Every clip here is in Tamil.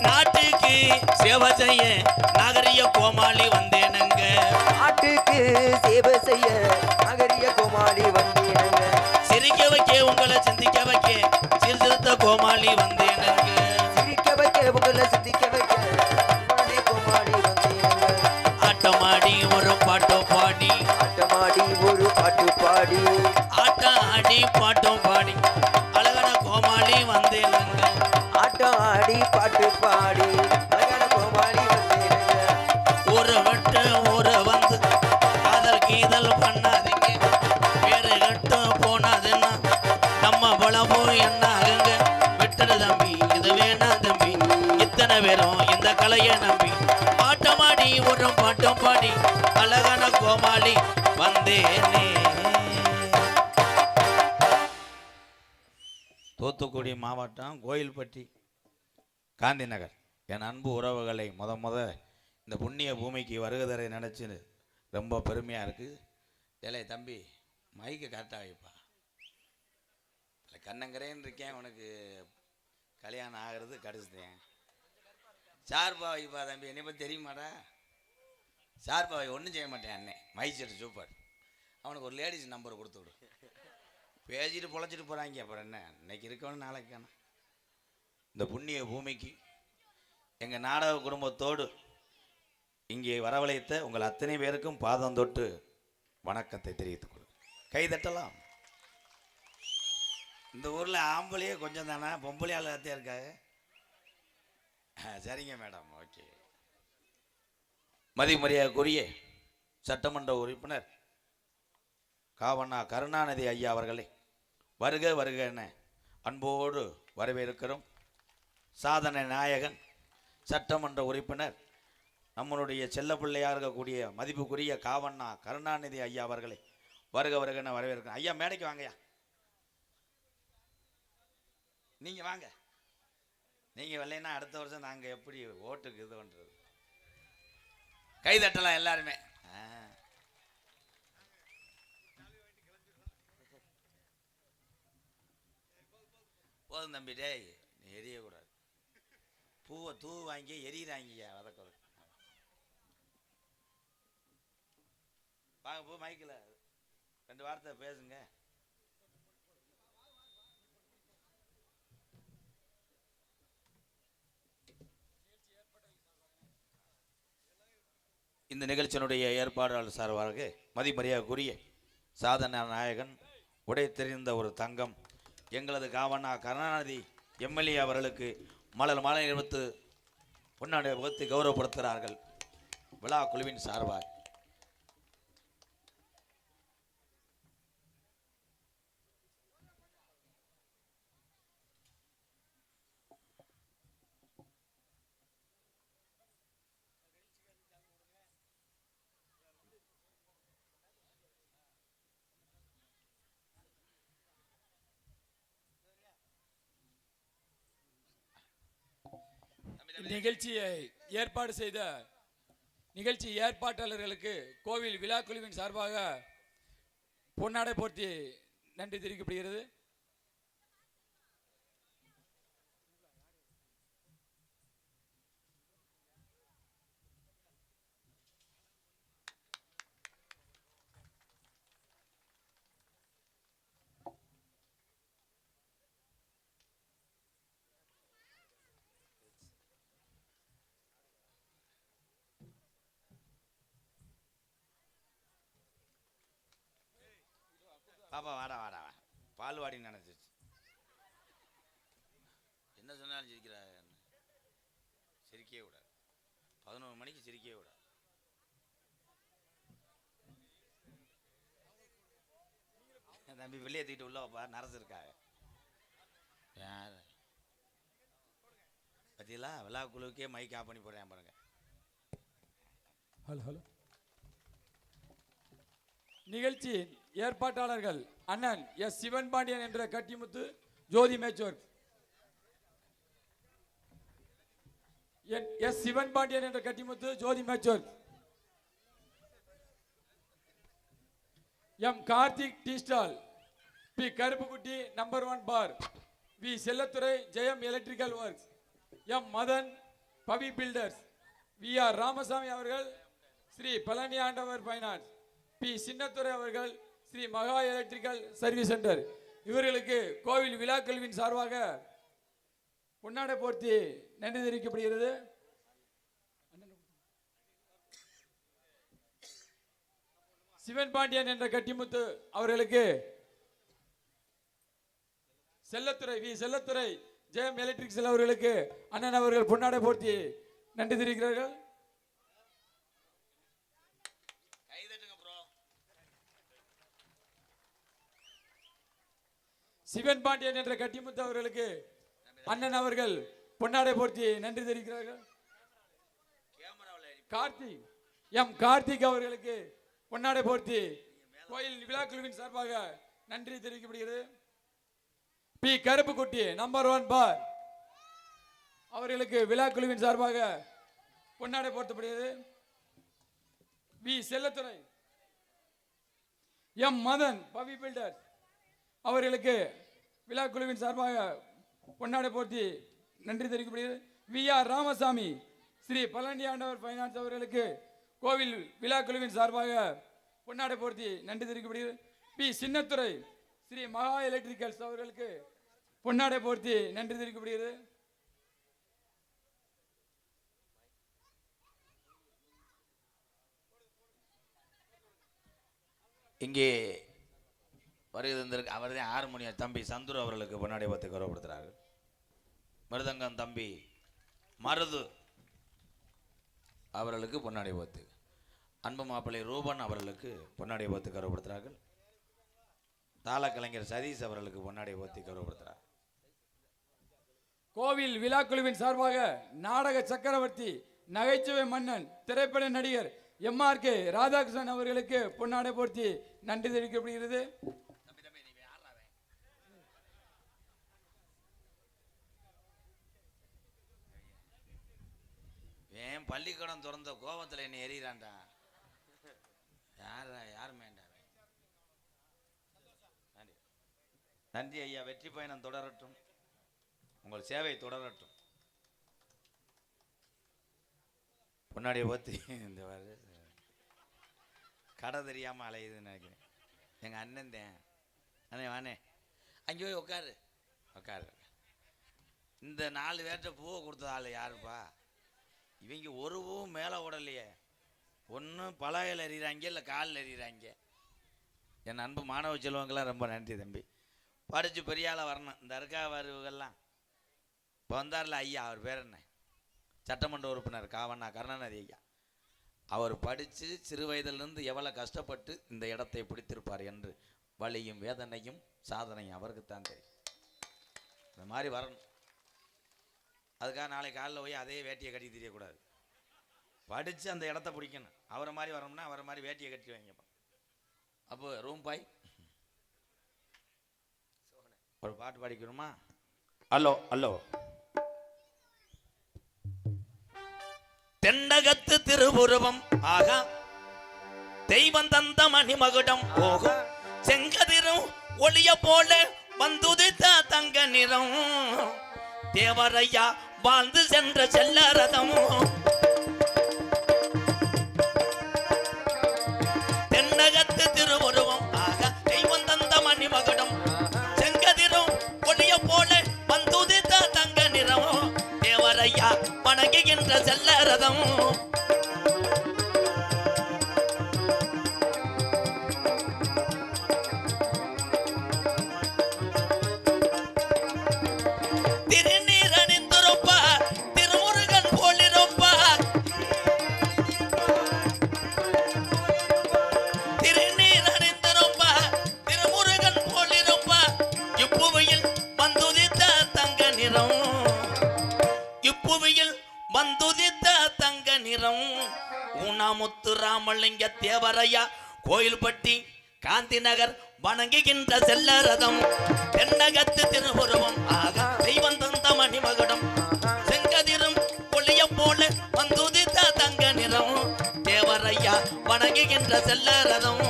நாட்டுக்கு சேவை செய்ய நாகரிக கோமாளி வந்தேனுங்க. நாட்டுக்கு சேவை செய்ய நாகரிக கோமாளி வந்தேனுங்க. சிரிக்க வைக்க உங்களை சிந்திக்க வைக்க சீர்திருத்த கோமாளி வந்தேனுங்க. சிரிக்க வைக்க உங்களை சிந்திக்க வைக்க கோமாளி வந்தேனுங்க. ஆட்டமாடி ஒரு பாட்டு பாடி ஆட்டமாடி ஒரு பாட்டு பாடி ஆட்டம் ஆடி பாட்டும் பாடி அழகான கோமாளி வந்தேனுங்க. ஆட்டம் ஆடி பாட்டு பாடி அழகான கோமாளி வந்தேனுங்க. ஊரை விட்டு ஊரை வந்து காதல் கீதல் பண்ணாதீங்க. வேறு கட்டு போனாதுன்னா நம்ம பழமோ என்ன ஆகுங்க. விட்டுடு தம்பி இது வேணாம் தம்பி இத்தனை பேரும் இந்த கலையை நம்பி ஆட்டமாடி ஒரு பாட்டும் பாடி அழகான கோமாளி வந்தேனே. தூத்துக்குடி மாவட்டம் கோயில்பட்டி காந்தி நகர் என் அன்பு உறவுகளை முத இந்த புண்ணிய பூமிக்கு வருகதரை நினச்சி ரொம்ப பெருமையாக இருக்குது. ஏலே தம்பி மைக்கு கரெக்டாக வைப்பா. இல்லை கண்ணங்கரேன்னு இருக்கேன், உனக்கு கல்யாணம் ஆகிறது கடிச்சிட்டேன். சார்பா வைப்பா தம்பி, என்னை பற்றி தெரியுமாடா? சார்பா வை, ஒன்றும் செய்ய மாட்டேன் அண்ணே. மைசெட்டு சூப்பர். அவனுக்கு ஒரு லேடிஸ் நம்பர் கொடுத்து விடு. பேசிட்டு பொழைச்சிட்டு போகிறாங்க. அப்புறம் என்ன, இன்னைக்கு இருக்கவனு நாளைக்கு காணும். இந்த புண்ணிய பூமிக்கு எங்கள் நாடக குடும்பத்தோடு இங்கே வரவழைத்த உங்கள் அத்தனை பேருக்கும் பாதம் தொட்டு வணக்கத்தை தெரிவித்துக் கொள்ளுங்கள். கை தட்டலாம். இந்த ஊரில் ஆம்பளையே கொஞ்சம் தானே, பொம்பளையால் எல்லாத்தையும் இருக்காங்க. சரிங்க மேடம், ஓகே. மதிமரியாதைக்குரிய சட்டமன்ற உறுப்பினர் காவண்ணா கருணாநிதி ஐயா அவர்களே வருக வருக என அன்போடு வரவேற்கிறோம். சாதனை நாயகன் சட்டமன்ற உறுப்பினர் நம்மளுடைய செல்ல பிள்ளையாக இருக்கக்கூடிய மதிப்புக்குரிய காவண்ணா கருணாநிதி ஐயா அவர்களை வருக வருக என வரவேற்கிறோம். ஐயா மேடைக்கு வாங்கய்யா, நீங்கள் வாங்க. நீங்கள் வரலைன்னா அடுத்த வருஷம் நாங்கள் எப்படி ஓட்டுக்கு இது பண்ணுறது? கை தட்டலாம் எல்லாருமே. போதும் தம்பி, டேய் நீ எரியக்கூடாது. பூவை தூ வாங்கி எரியிறாங்கய்யா வதக்க. வாங்க பூ, மைக்கில் 2 வார்த்தை பேசுங்க. இந்த நிகழ்ச்சியினுடைய ஏற்பாடாளர் சார்பாக மதிமரியாதைக்குரிய சாதனை நாயகன் உடை தெரிந்த ஒரு தங்கம் எங்களது காவண்ணா கருணாநிதி எம்எல்ஏ அவர்களுக்கு மலர் மாலை நிறுத்து பொன்னாடை வகுத்து கௌரவப்படுத்துகிறார்கள் விழா குழுவின் சார்பாக. நிகழ்ச்சியை ஏற்பாடு செய்த நிகழ்ச்சி ஏற்பாட்டாளர்களுக்கு கோவில் விழா குழுவின் சார்பாக பொன்னாடை போர்த்தி நன்றி தெரிவிக்கப்படுகிறது. பாப்பா வாடா வாடா, பால் வாடின்னு நினச்சிச்சு. என்ன சொன்னாலும் சிரிக்கிறா, சிரிக்கவே விடாது. 11 மணிக்கு சிரிக்கவே விடாது. தம்பி வெளியே தூக்கிட்டு உள்ள வைப்பா, நரசு இருக்காங்க. யார் பற்றியெல்லாம் விழா குழுவுக்கே மைக் ஆஃப் பண்ணி போடுறேன் பாருங்க. Hello hello. நிகழ்ச்சி ஏற்பாட்டாளர்கள் அண்ணன் எஸ் சிவன் பாண்டியன் என்ற கட்டிமுத்து ஜோதி மேச்சோர். எஸ் சிவன் பாண்டியன் என்ற கட்டிமுத்து ஜோதி மேச்சோர். M Karthik tea stall. P Karuppukutti number 1 bar. V Chellathurai Jayam electrical works. M Madhan Pavi builders. V R Ramasamy அவர்கள் ஸ்ரீ பழனி ஆண்டவர் ஃபைனான்ஸ். பி சின்னத்துறை அவர்கள் ஸ்ரீ மகா எலக்ட்ரிக்கல் சர்வீஸ் சென்டர். இவர்களுக்கு கோவில் விழாக்கல்வின் சார்பாக பொன்னாடை போர்த்தி நன்றி தெரிவிக்கப்படுகிறது. சிவன் பாண்டியன் என்ற கட்டிமுத்து அவர்களுக்கு செல்லத்துறை வி செல்லத்துறை ஜெயம் எலக்ட்ரிக்ஸ் அவர்களுக்கு அண்ணன் அவர்கள் பொன்னாடை போர்த்தி நன்றி தெரிவிக்கிறார்கள். சிவன் பாண்டியன் என்ற கட்டிமுத்து அவர்களுக்கு அண்ணன் அவர்கள் பொன்னாடை போர்த்தி நன்றி தெரிவிக்கிறார்கள். கார்த்திக் எம் கார்த்திக் அவர்களுக்கு பொன்னாடை போர்த்தி கோயில் விழாக்குழுவின் சார்பாக நன்றி தெரிவிக்கப்படுகிறது. பி கருப்புக்குட்டி நம்பர் 1 பார் அவர்களுக்கு விழாக்குழுவின் சார்பாக பொன்னாடை போர்த்தப்படுகிறது. V Selladurai M Madhan Pavi builder அவர்களுக்கு விழாக்குழுவின் சார்பாக பொன்னாடை போர்த்தி நன்றி தெரிவிக்கப்படுகிறது. V R Ramasamy Sri Palani Andavar finance அவர்களுக்கு கோவில் விழாக்குழுவின் சார்பாக பொன்னாடை போர்த்தி நன்றி தெரிவிக்கப்படுகிறது. பி சின்னத்துறை ஸ்ரீ மகா எலக்ட்ரிக்கல்ஸ் அவர்களுக்கு பொன்னாடை போர்த்தி நன்றி தெரிவிக்கப்படுகிறது. இங்கே வருகிறதற்கு அவர் தான் ஹார்மோனியம் தம்பி சந்துரு அவர்களுக்கு பொன்னாடை போர்த்தி கௌரவப்படுத்துகிறார்கள். மிருதங்கம் தம்பி மருது அவர்களுக்கு பொன்னாடை போர்த்தி, அன்பு மாப்பிள்ளை ரூபன் அவர்களுக்கு பொன்னாடை போர்த்தி கௌரவப்படுத்துகிறார்கள். தாள கலைஞர் சதீஷ் அவர்களுக்கு பொன்னாடை போர்த்தி கௌரவப்படுத்துகிறார். கோவில் விழாக்குழுவின் சார்பாக நாடக சக்கரவர்த்தி நகைச்சுவை மன்னன் திரைப்பட நடிகர் MRK ராதாகிருஷ்ணன் அவர்களுக்கு பொன்னாடை போர்த்தி நன்றி தெரிவிக்கப்படுகிறது. ஏன் பள்ளிக்கூடம் திறந்த கோபத்தில் என்ன எறிகிறான்டா? யாருமே நன்றி ஐயா. வெற்றி பயணம் தொடரட்டும், உங்கள் சேவை தொடரட்டும். பொன்னாடியை பற்றி இந்த கடை தெரியாமல் அலையுதுன்னு நினைக்கிறேன். எங்கள் அண்ணன் தான். அண்ணே வானே, அங்கே போய் உட்காரு உட்காரு. இந்த 4 பேர்கிட்ட பூவை கொடுத்த ஆள் யாருப்பா? இவங்க ஒரு பூவும் மேலே ஓடலையே. ஒன்று பலாயில் எறிகிறாங்க, இல்லை காலில் எறிகிறாங்க. என் அன்பு மாணவ செல்வங்கள்லாம் ரொம்ப நன்றி தம்பி. படித்து பெரியால் வரணும். இந்த இருக்கா வருவங்கள்லாம் இப்போ வந்தார்ல ஐயா, அவர் பேர் என்ன, சட்டமன்ற உறுப்பினர் காவண்ணா கருணாநிதி ஐயா. அவர் படித்து சிறு வயதிலிருந்து எவ்வளோ கஷ்டப்பட்டு இந்த இடத்தை பிடித்திருப்பார் என்று வலியும் வேதனையும் சாதனையும் அவருக்குத்தான் தெரியும். இந்த மாதிரி வரணும். அதுக்காக நாளைக்கு காலையில் போய் அதே வேட்டியை கட்டி தெரியக்கூடாது. படித்து அந்த இடத்த பிடிக்கணும். அவரை மாதிரி வரணும்னா அவரை மாதிரி வேட்டியை கட்டி வைங்கப்பா. அப்போ ரூம் பாய் ஒரு பாட்டு பாடிக்கணுமா? Hello hello. தென்னகத்து திருவுருவம் ஆகா, தெய்வம் தந்த மணிமகுடம் போகும், செங்கதிரும் ஒளிய போல வந்துதித்த தங்க நிறம், தேவரையா வாழ்ந்து சென்ற செல்லரதம், தென்னகத்து திருவுருவம் ஆகா, தெய்வம் தந்த மணிமகுடம், செங்கதிரும் ஒளிய போல வந்துதித்த தங்க நிறம், தேவரையா வணங்குகின்ற செல்லரதம். ஊனாமுத்து ராமலிங்க தேவரையா கோயில்பட்டி காந்தி நகர் வணங்குகின்ற செல்லரதம் தென்னகத்து திருவுருவம் ஆக தெய்வம் தந்த மணிமகுடம் செங்கதிரும் ஒளிய போல வந்துதித்த தங்க நிறம் தேவரையா வணங்குகின்ற செல்லரதம்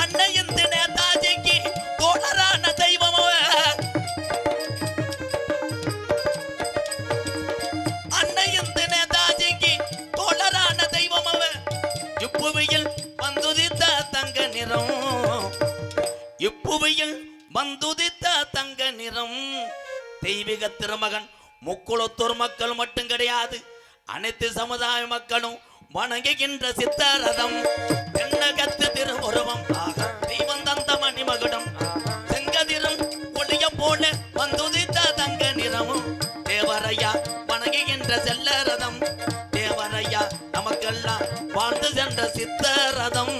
அன்னையின் நேதாஜிக்கு தோழரான தெய்வம் அன்னையின் நேதாஜிக்கு தோழரான தெய்வம் இப்புவியில் வந்துதித்த தங்க நிறம் இப்புவியில் வந்துதித்த தங்க நிறம் தெய்வீக திருமகன் முக்குளத்தூர் மக்கள் மட்டும் கிடையாது, அனைத்து சமுதாய மக்களும் வணங்குகின்ற சித்தரதம் தென்னகத்து திருவுருவம் ஆக தெய்வம் தந்த மணிமகுடம் செங்கதிரும் ஒளிய போல வந்துதித்த தங்க நிறமும் தேவரையா வணங்குகின்ற செல்லரதம் தேவரையா நமக்கெல்லாம் வாழ்ந்து சென்ற சித்தரதம்.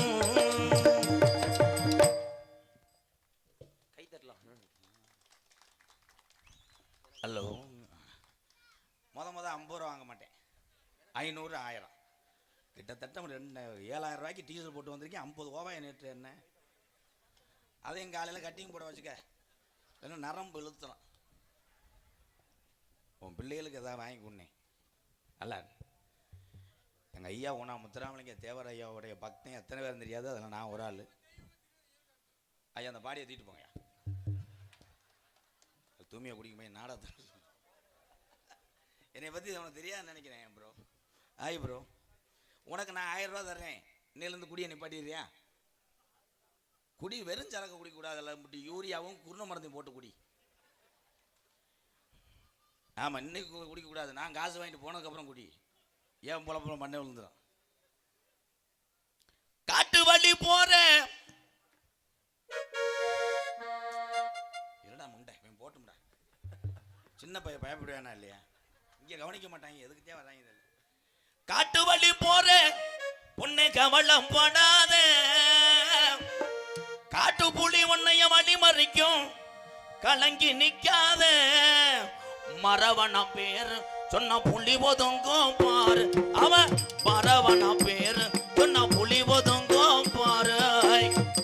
ஹலோ, முத 50 ரூபா வாங்க மாட்டேன், 500 1000 கிட்டத்தட்ட 7000 ரூபாய்க்கு டீசல் போட்டு வந்திருக்கேன். 50 ஓவாய் நேற்று என்ன அதையும் காலையில் கட்டிங் போட வச்சுக்க, இல்லைன்னா நரம்பு இழுத்துறோம். உன் பிள்ளைகளுக்கு எதாவது வாங்கி கொடுனேன். அல்ல, எங்கள் ஐயா உணா முத்துராமலிங்க தேவர் ஐயாவுடைய பக்தன் எத்தனை பேர் தெரியாது, அதில் நான் ஒரு ஆள். ஐயா அந்த பாடியை தூக்கிட்டு போங்கய்யா, தூமியை குடிக்கும் போய் நாடகத்தை என்னை பற்றி உனக்கு தெரியாதுன்னு நினைக்கிறேன் ப்ரோ. ஆய் ப்ரோ, உனக்கு நான் 1000 ரூபா தர்றேன், இன்னிலேருந்து குடியை நிப்பாட்டிடுறியா? குடி வெறும் சரக்கு குடிக்கூடாதுல்ல, இப்படி யூரியாவும் குருண மருந்தையும் போட்டு குடி. ஆமாம், இன்னைக்கு குடிக்கக்கூடாது, நான் காசு வாங்கிட்டு போனதுக்கப்புறம் குடி, ஏன் புலப்புறம் பண்ண விழுந்துடும். காட்டு வழி போற என்னடா முண்டை இவன் போட்டும்டா, சின்ன பையன் பயப்படுவானா இல்லையா? இங்கே கவனிக்க மாட்டாங்க, எதுக்கு தேவை வராங்க. காட்டு வழி போற பொண்ணு கவலம் படாத, காட்டு புலி உன்னைய வழி மறிக்கும் கலங்கி நிக்காத, மரவன பேர் சொன்ன புலி ஒதுங்கும் பாரு, அவன் மரவன பேர் சொன்ன புலி ஒதுங்கும் பாரு.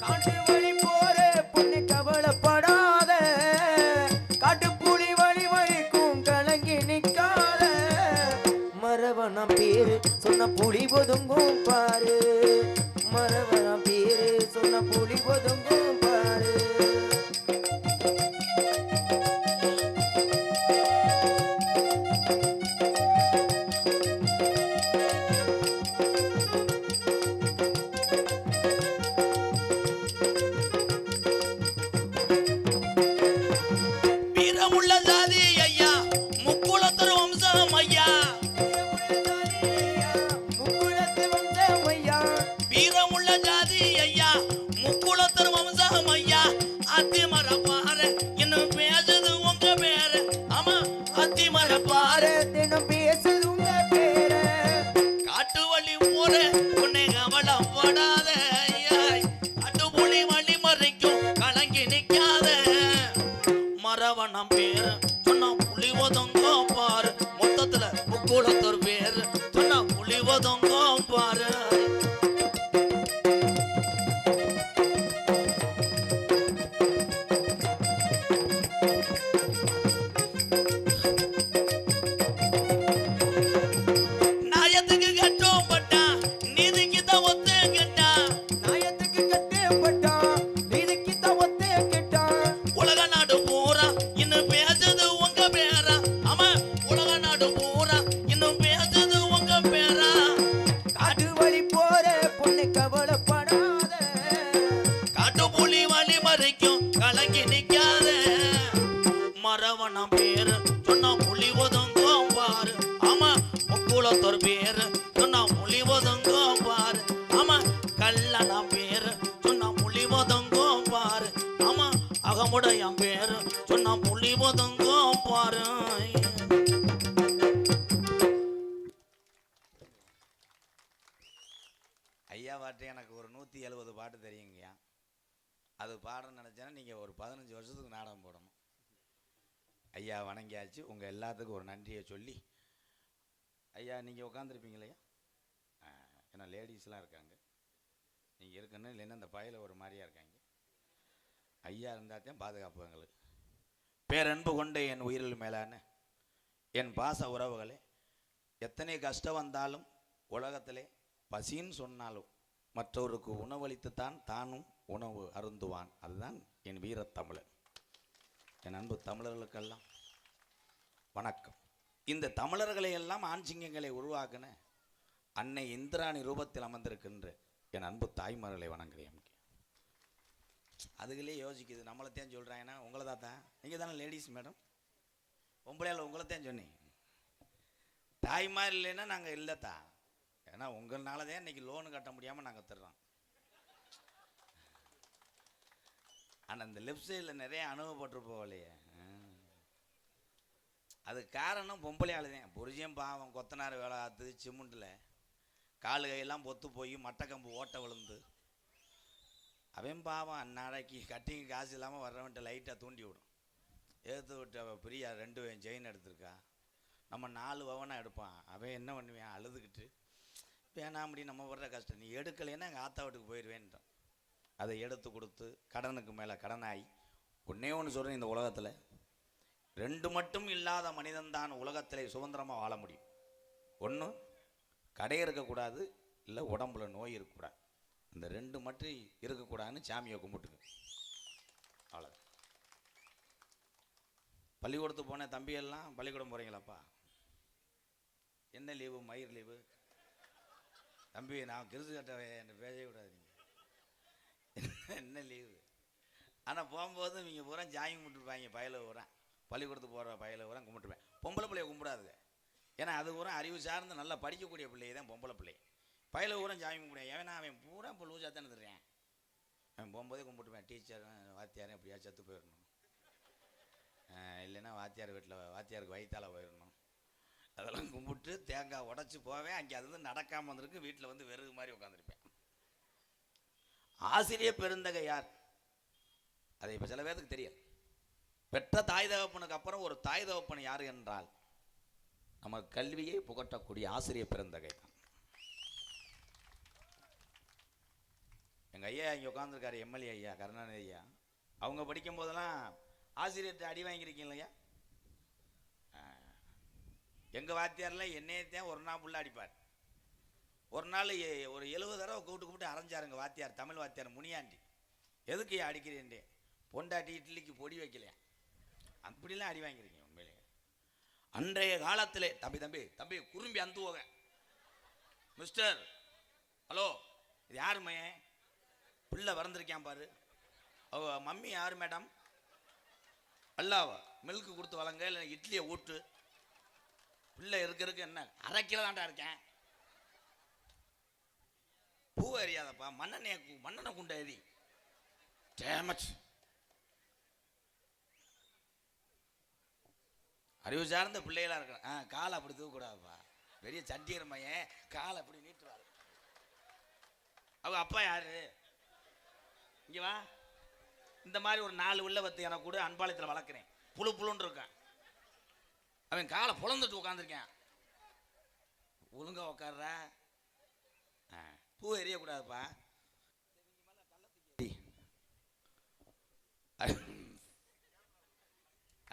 காட்டு வழி போற பொண்ணு கவலைப்படாத, காட்டு புலி வழி வழிக்கும் கலங்கி நிக்காத, மரவன பேரு சொன்ன புலி ஒதுங்கும் பாரு, மரவன பேரு சொன்ன புலி ஒதுங்கும் பாரு. வீரமுள்ள ஜாதி ஐயா முக்குளத்தர் வம்சம் ஐயா, வீரமுள்ள ஜாதி ஐயா முக்குளத்தர் வம்சம் ஐயா, அத்திமர பாரு இன்னும் பேசுது உங்க பேரு, ஆமா அத்திமர பாரு தினம் பேசுது உங்க பேரு. காட்டு வழி போற உன்னை கவலம் படாத, காட்டு புலி வழி மறைக்கும் கலங்கி நிக்காத, மரவனம் பேரு சொன்னா புலி ஒதுங்கோ பாரு, மொத்தத்துல முக்குளத்தூர் பேரு சொன்னா புலி ஒதுங்கோ பாரு. நாயத்துக்கு கட்டும் பட்டா நீதிக்கு தான் ஒத்து கேட்டா, நாயத்துக்கு கட்டப்பட்டான் நீதிக்கு தான் ஒத்தே கேட்டான். உலக நாடு பூரா இன்னும் பேசுது உங்க பேரா, ஆமா உலக நாடு பூரா இன்னும் பேசுது உங்க பேரா. காட்டு வழி போற பொண்ணு கவலைப்படாத, காட்டு புலி வழி மறைக்கும் கலங்கி நிக்காத, மரவனம் பேரு சொன்னா புலி ஒதுங்கும் பாரு, ஆமா முக்குளத்தோர் பேரு சொன்னா புலி ஒதுங்கும் பாரு, ஆமா கல்லணா பேரு சொன்னா புலி ஒதுங்கும் பாரு, ஆமா அகமுடைய பேரு சொன்னா புலி ஒதுங்கும் பாரு. ஐயா பாட்டு எனக்கு ஒரு 170 பாட்டு தெரியுங்கய்யா, அது பாடணும்னு நினச்சேன்னா நீங்கள் ஒரு 15 வருஷத்துக்கு நாடகம் போடணும். ஐயா வணங்கியாச்சு. உங்கள் எல்லாத்துக்கும் ஒரு நன்றியை சொல்லி, ஐயா நீங்கள் உட்காந்துருப்பீங்களையா? ஏன்னா லேடிஸ்லாம் இருக்காங்க, நீங்கள் இருக்கணும், இல்லைன்னா இந்த பயல ஒரு மாதிரியாக இருக்காங்க. ஐயா இருந்தால் தான் பாதுகாப்பு எங்களுக்கு. பேரன்பு கொண்ட என் உயிரில் மேலான என் பாச உறவுகளே, எத்தனை கஷ்டம் வந்தாலும் உலகத்திலே பசின்னு சொன்னாலும் மற்றவருக்கு உணவளித்துத்தான் தானும் உணவு அருந்துவான். அதுதான் என் வீரத்தமிழன். என் அன்பு தமிழர்களுக்கெல்லாம் வணக்கம். இந்த தமிழர்களை எல்லாம் ஆண் சிங்கங்களை உருவாக்கின அன்னை இந்திராணி ரூபத்தில் அமர்ந்திருக்கின்ற என் அன்பு தாய்மார்களை வணங்குறேன். அதுகளே யோசிக்குது, நம்மளைத்தான் சொல்கிறாங்கன்னா உங்களை தான் நீங்கள் தானே லேடிஸ் மேடம், பொம்பளையால் உங்களைத்தான் சொன்னேன். தாய்மார் இல்லைன்னா நாங்கள் இல்லைத்தான். ஏன்னா உங்கள்னால தான் இன்றைக்கி லோனு கட்ட முடியாமல் நாங்கள் தர்றோம். ஆனால் இந்த லெஃப்ட் சைடில் நிறைய அனுபவப்பட்டிருப்போம் இல்லையே, அது காரணம் பொம்பளையால் தான். புரிஜியம் பாவம் கொத்தனார் வேலை ஆற்று சிமெண்ட்டில் காலு கையெல்லாம் பொத்து போய் மட்டக்கம்பு ஓட்ட விழுந்து அவன் பாவம் அந்நாளைக்கு கட்டிங் காசு இல்லாமல் வர்றவன்ட்ட லைட்டாக தூண்டி விடும். எடுத்து விட்டு அவள் பிரியா 2 செயின் எடுத்திருக்கா, நம்ம 4 பவனாக எடுப்பான். அவன் என்ன பண்ணுவேன், அழுதுகிட்டு வேணாம் அப்படி நம்ம வர்ற கஷ்டம், நீ எடுக்கலைன்னா எங்கள் ஆத்தா வீட்டுக்கு போயிடுவேன்ட்டான். அதை எடுத்து கொடுத்து கடனுக்கு மேலே கடனாகி, ஒன்றே ஒன்று சொல்கிறேன், இந்த உலகத்தில் 2 மட்டும் இல்லாத மனிதன்தான் உலகத்தில் சுதந்திரமாக வாழ முடியும். ஒன்று கடை இருக்கக்கூடாது, இல்லை உடம்புல நோய் இருக்கக்கூடாது. இந்த 2 மட்டும் இருக்கக்கூடாதுன்னு சாமியை கும்பிட்டுக்கு. அவ்வளோ. பள்ளிக்கூடத்துக்கு போன தம்பியெல்லாம் பள்ளிக்கூடம் போகிறீங்களாப்பா? என்ன லீவு? மயிர் லீவு? தம்பி நான் கிருசு கட்டவே என்ன பேசவே கூடாது நீங்கள். என்ன லீவு? ஆனால் போகும்போது இவங்க பூரா ஜாமி கும்பிட்டுருப்பாங்க. பயலை பூரா பள்ளிக்கூடத்துக்கு போகிற பயலை பூரா கும்பிட்டுருப்பேன். பொம்பளை பிள்ளைய கும்பிடாது, ஏன்னா அது பூரா அறிவு சார்ந்து நல்லா படிக்கக்கூடிய பிள்ளையை தான் பொம்பளை பிள்ளை. பயலை பூரா ஜாமி கும்பிடுவேன். ஏன்னா அவன் பூரா இப்போ லூசாக தானே தர்றேன். அவன் போகும்போதே கும்பிட்டுருவேன். டீச்சர் வாத்தியாரும் எப்படியா செத்து போயிடணும், இல்லைன்னா வாத்தியார் வீட்டில் வாத்தியாருக்கு வயிற்றால் போயிடணும், அதெல்லாம் கும்பிட்டு தேங்காய் உடச்சி போவேன். அங்கே அது வந்து நடக்காமல் வந்திருக்கு. வீட்டில் வந்து வெறுகு மாதிரி உட்காந்துருப்பேன். ஆசிரியர் பெருந்தகை யார்? அதை இப்போ சில பேருக்கு தெரியாது. பெற்ற தாய் தகப்பனுக்கு அப்புறம் ஒரு தாய் தகப்பன் யார் என்றால் நம்ம கல்வியை புகட்டக்கூடிய ஆசிரியர் பெருந்தகை தான். எங்கள் ஐயா இங்கே உட்காந்துருக்காரு, எம்எல்ஏ ஐயா கருணாநிதி ஐயா. அவங்க படிக்கும் போதெல்லாம் ஆசிரியர்கிட்ட அடி வாங்கியிருக்கீங்க இல்லையா? எங்கள் வாத்தியாரில் என்னையத்தான் ஒரு நாள் ஃபுல்லாக அடிப்பார். ஒரு நாள் ஒரு 70 தடவை கூப்பிட்டு அரைஞ்சாருங்க வாத்தியார், தமிழ் வாத்தியார் முனியாண்டி. எதுக்கு அடிக்கிறேன்டே? பொண்டாட்டி இட்லிக்கு பொடி வைக்கலையா? அப்படிலாம் அடி வாங்கியிருக்கீங்க உண்மையிலே. அன்றைய காலத்திலே தம்பி தம்பி தம்பி குறும்பி அந்து போக மிஸ்டர், ஹலோ, இது யாரு மையன்? பிள்ளை வறந்திருக்கான் பாரு. அவ மம்மி யார் மேடம்? அல்லாவா? மில்க்கு கொடுத்து வளங்க, இல்லை இட்லியை ஊட்டு. பிள்ளை இருக்கு என்ன அரைக்கிறதாண்டா இருக்கேன். பூ எறியாதப்பா, மண்ணெண்ணை குண்டை எரி. டேமச். அறிவு சார்ந்த பிள்ளைகளா இருக்கணும். காலை அப்படி தூக்கக்கூடாதுப்பா. பெரிய சட்டியர் மையன் காலை அப்படி நீட்டுவாரு. அவங்க அப்பா யாரு? இங்க வா. இந்த மாதிரி ஒரு 4 உள்ள வத்து எனக்கு கூட அன்பாளையத்தில் வளர்க்குறேன். புழுன்னு இருக்கான். அவன் காலை புலந்துட்டு உட்காந்துருக்கேன். ஒழுங்கா உட்கார்ற. பூ எறியக்கூடாதுப்பா.